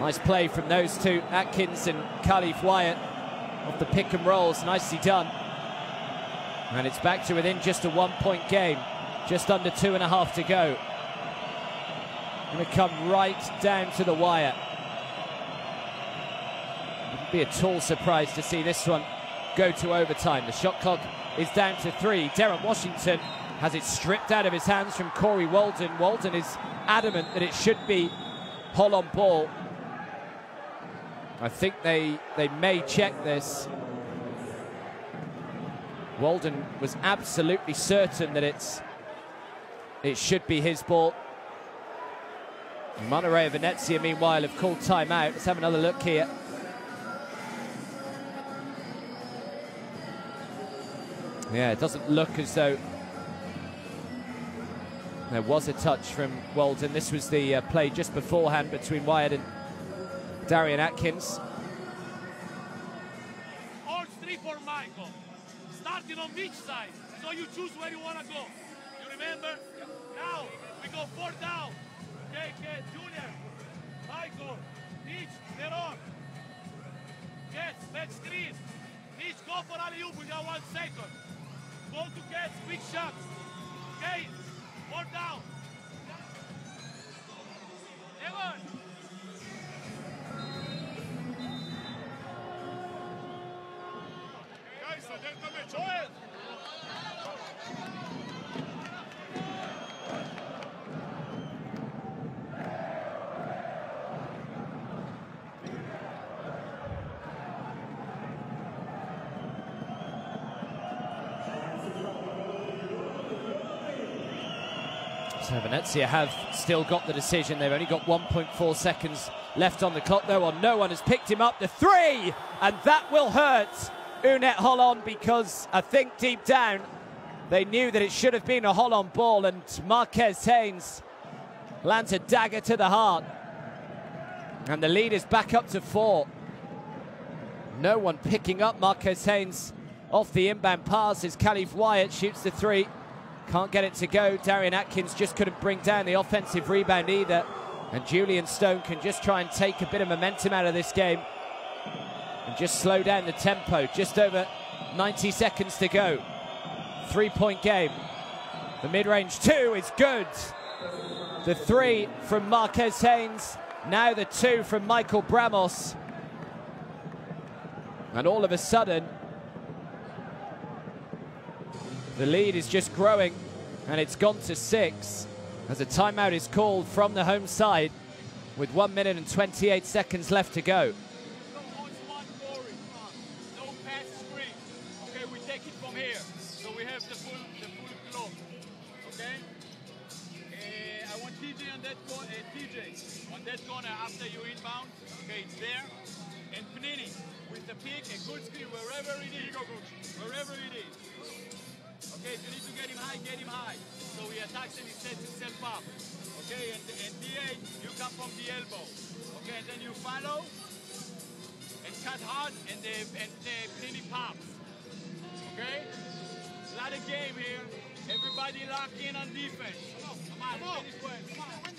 Nice play from those two, Atkins and Khalif Wyatt, off the pick and rolls. Nicely done. And it's back to within just a 1-point game. Just under 2.5 to go. Going to come right down to the wire. Wouldn't be at all surprised to see this one go to overtime. The shot clock is down to 3. Darren Washington has it stripped out of his hands from Corey Walden. Walden is adamant that it should be Holon ball. I think they may check this. Walden was absolutely certain that it should be his ball. Umana Reyer Venezia, meanwhile, have called timeout. Let's have another look here. Yeah, it doesn't look as though there was a touch from Walden. This was the play just beforehand between Wyatt and Darian Atkins. All three for Michael. Starting on each side, so you choose where you want to go. You remember? Now we go 4 down. Okay, Junior, Michael, each, they're on. Yes, let's screen. Each go for alley-oop, we got 1 second. Go to get quick shots. Okay, 4 down. Evan. Guys, adelantame, Joel. So Venezia have still got the decision. They've only got 1.4 seconds left on the clock, though, and no one has picked him up. The 3, and that will hurt UNET Holon, because I think deep down they knew that it should have been a Holon ball, and Marquez Haynes lands a dagger to the heart. And the lead is back up to 4. No one picking up Marquez Haynes off the inbound pass as Khalif Wyatt shoots the 3. Can't get it to go. Darian Atkins just couldn't bring down the offensive rebound either. And Julian Stone can just try and take a bit of momentum out of this game and just slow down the tempo. Just over 90 seconds to go. 3-point game. The mid-range 2 is good. The 3 from Marquez Haynes. Now the 2 from Michael Bramos. And all of a sudden, the lead is just growing, and it's gone to 6 as a timeout is called from the home side with 1 minute and 28 seconds left to go. No pass screen. Okay, we take it from here. So we have the full flow. Okay? I want TJ on that corner. TJ on that corner after you inbound. Okay, it's there. And Panini with the pick, a good screen wherever it is. Wherever it is. Okay, if you need to get him high. So he attacks and he sets himself up. Okay, and DA, you come from the elbow. Okay, and then you follow and cut hard, and the Panini pops. Okay? A lot of game here. Everybody lock in on defense. Come on, finish well. Come on.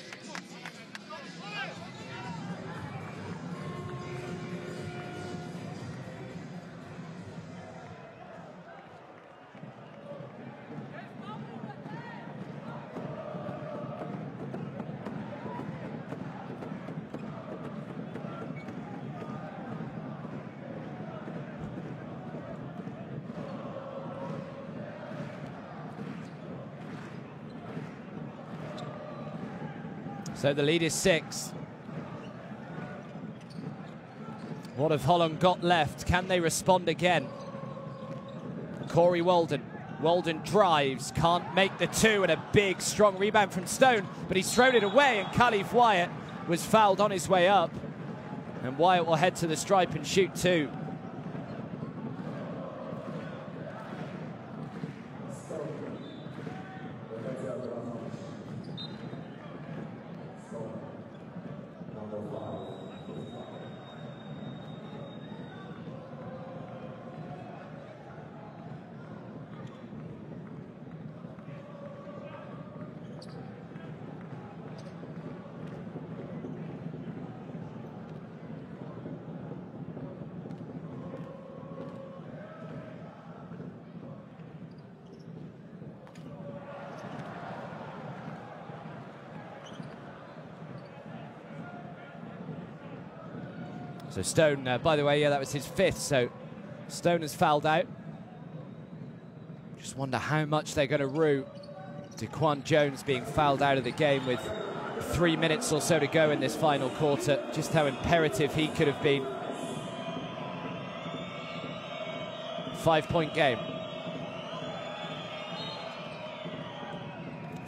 So the lead is 6. What have Holon got left? Can they respond again? Corey Walden. Walden drives, can't make the 2, and a big, strong rebound from Stone, but he's thrown it away, and Khalif Wyatt was fouled on his way up. And Wyatt will head to the stripe and shoot 2. So Stone, by the way, yeah, that was his 5th, so Stone has fouled out. Just wonder how much they're going to rue DeQuan Jones being fouled out of the game with 3 minutes or so to go in this final quarter. Just how imperative he could have been. 5-point game.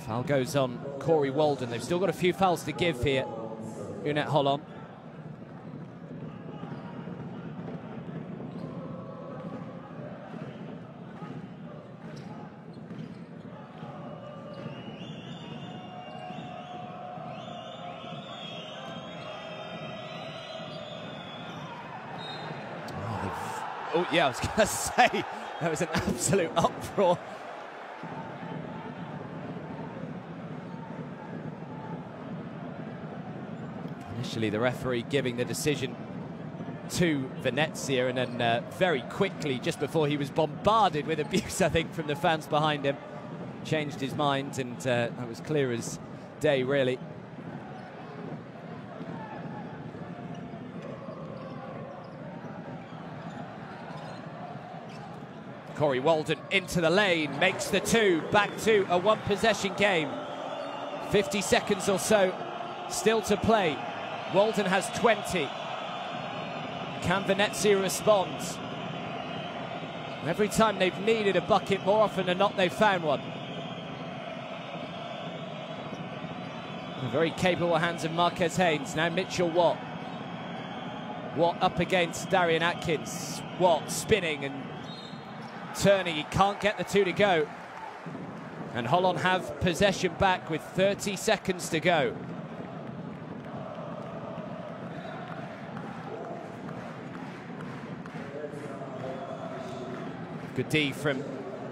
Foul goes on Corey Walden. They've still got a few fouls to give here, UNET Holon. Oh, yeah, I was going to say, that was an absolute uproar. Initially, the referee giving the decision to Venezia, and then very quickly, just before he was bombarded with abuse, I think, from the fans behind him, changed his mind, and that was clear as day, really. Corey Walden into the lane, makes the 2, back to a 1-possession game. 50 seconds or so still to play. Walden has 20. Can Venezia respond? Every time they've needed a bucket, more often than not, they've found one. The very capable hands of Marquez Haynes. Now Mitchell Watt. Watt up against Darian Atkins. Watt spinning and turning, he can't get the 2 to go. And Holon have possession back with 30 seconds to go. Good D from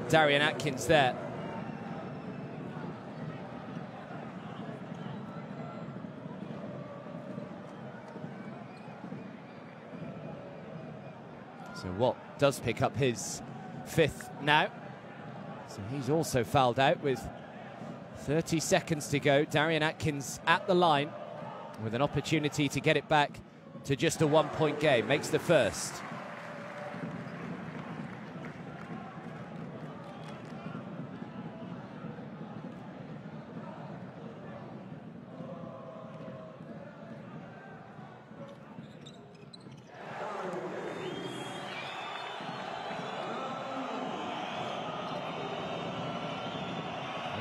Darian Atkins there. So Watt does pick up his 5th now. So he's also fouled out with 30 seconds to go. Darian Atkins at the line with an opportunity to get it back to just a 1-point game. Makes the 1st.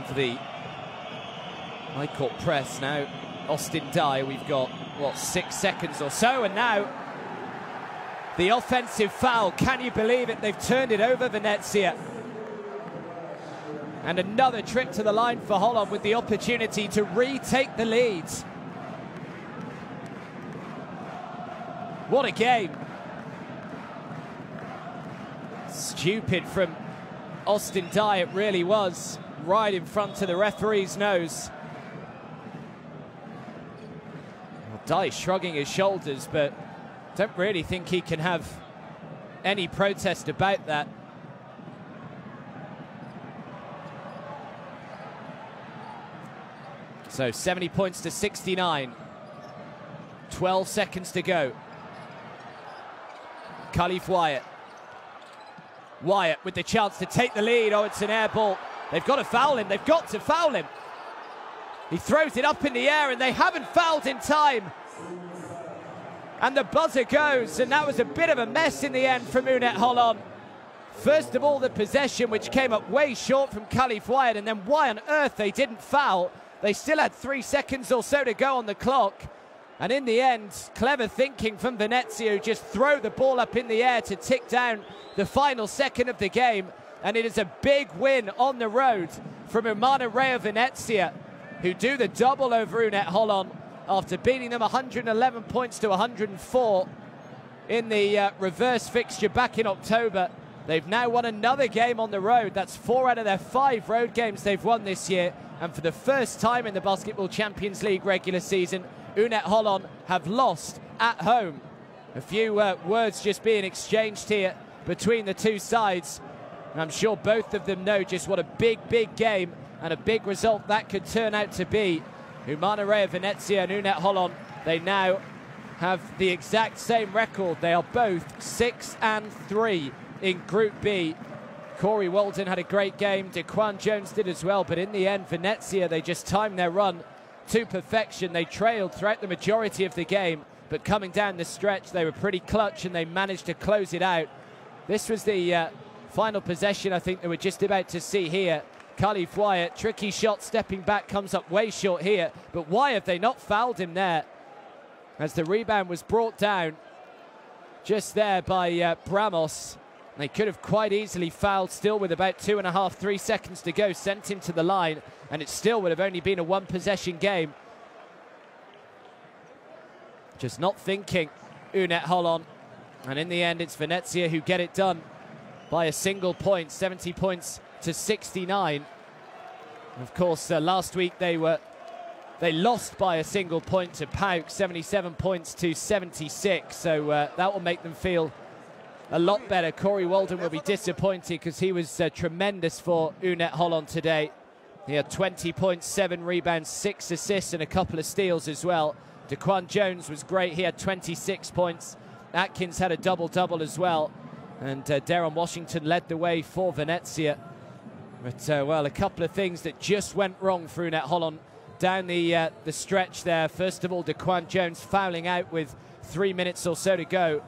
For the high court press now, Austin Dye. We've got, what, 6 seconds or so, and now the offensive foul. Can you believe it? They've turned it over, Venezia. And another trip to the line for Holon with the opportunity to retake the lead. What a game. Stupid from Austin Dye, it really was. Right in front of the referee's nose. Dai shrugging his shoulders, but don't really think he can have any protest about that. So 70 points to 69. 12 seconds to go. Khalif Wyatt. Wyatt with the chance to take the lead. Oh, it's an air ball. They've got to foul him. They've got to foul him. He throws it up in the air, and they haven't fouled in time. And the buzzer goes, and that was a bit of a mess in the end from UNET Holon. First of all, the possession, which came up way short from Khalif Wyatt, and then why on earth they didn't foul. They still had 3 seconds or so to go on the clock. And in the end, clever thinking from Venezia, who just throw the ball up in the air to tick down the final second of the game. And it is a big win on the road from Umana Reyer Venezia, who do the double over UNET Holon after beating them 111 points to 104 in the reverse fixture back in October. They've now won another game on the road. That's 4 out of their 5 road games they've won this year. And for the first time in the Basketball Champions League regular season, UNET Holon have lost at home. A few words just being exchanged here between the two sides. And I'm sure both of them know just what a big, big game and a big result that could turn out to be. Umana Reyer Venezia and UNET Holon, they now have the exact same record. They are both 6-3 in Group B. Corey Walden had a great game. Daquan Jones did as well. But in the end, Venezia, they just timed their run to perfection. They trailed throughout the majority of the game. But coming down the stretch, they were pretty clutch and they managed to close it out. This was the final possession I think that we're just about to see here. Khalif Wyatt, tricky shot, stepping back, comes up way short here. But why have they not fouled him there? As the rebound was brought down just there by Bramos. They could have quite easily fouled, still with about 2.5, 3 seconds to go, sent him to the line, and it still would have only been a one-possession game. Just not thinking, UNET Holon. And in the end, it's Venezia who get it done by a single point, 70 points to 69. And of course, last week they lost by a single point to PAOK, 77 points to 76. So that will make them feel a lot better. Corey Walden will be disappointed because he was tremendous for UNET Holon today. He had 20 points, 7 rebounds, 6 assists and a couple of steals as well. Daquan Jones was great. He had 26 points. Atkins had a double-double as well. And Darren Washington led the way for Venezia. But, well, a couple of things that just went wrong for UNET Holon down the stretch there. First of all, Daquan Jones fouling out with 3 minutes or so to go.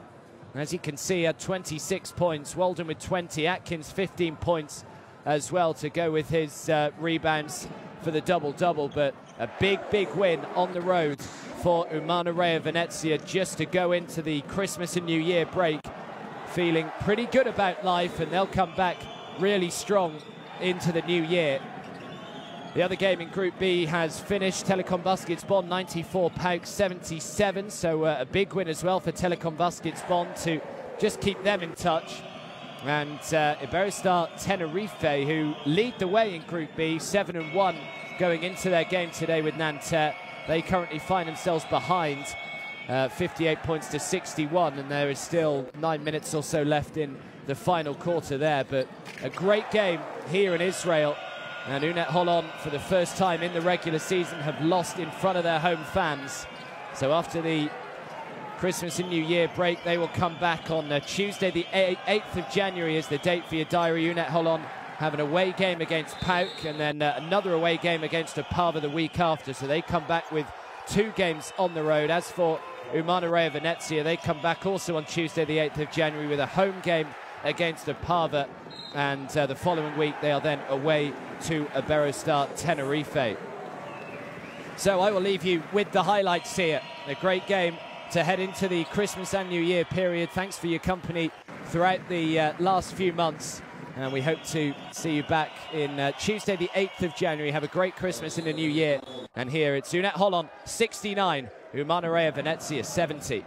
As you can see, had 26 points. Walden with 20. Atkins 15 points as well to go with his rebounds for the double-double. But a big, big win on the road for Umana Reyer Venezia, just to go into the Christmas and New Year break feeling pretty good about life, and they'll come back really strong into the new year. The other game in Group B has finished. Telecom Baskets Bonn 94, PAOK 77. So a big win as well for Telecom Baskets Bonn to just keep them in touch. And Iberostar Tenerife, who lead the way in Group B, 7-1 going into their game today with Nanterre. They currently find themselves behind 58 points to 61, and there is still 9 minutes or so left in the final quarter there. But a great game here in Israel. And UNET Holon, for the first time in the regular season, have lost in front of their home fans. So after the Christmas and New Year break, they will come back on Tuesday, the 8th of January is the date for your diary. UNET Holon have an away game against PAOK, and then another away game against Opava the week after. So they come back with 2 games on the road. As for Umana Reyer Venezia, they come back also on Tuesday, the 8th of January, with a home game against Opava. And the following week, they are then away to Iberostar Tenerife. So I will leave you with the highlights here. A great game to head into the Christmas and New Year period. Thanks for your company throughout the last few months. And we hope to see you back in Tuesday, the 8th of January. Have a great Christmas and a New Year. And here it's UNET Holon 69, Umana Reyer Venezia 70.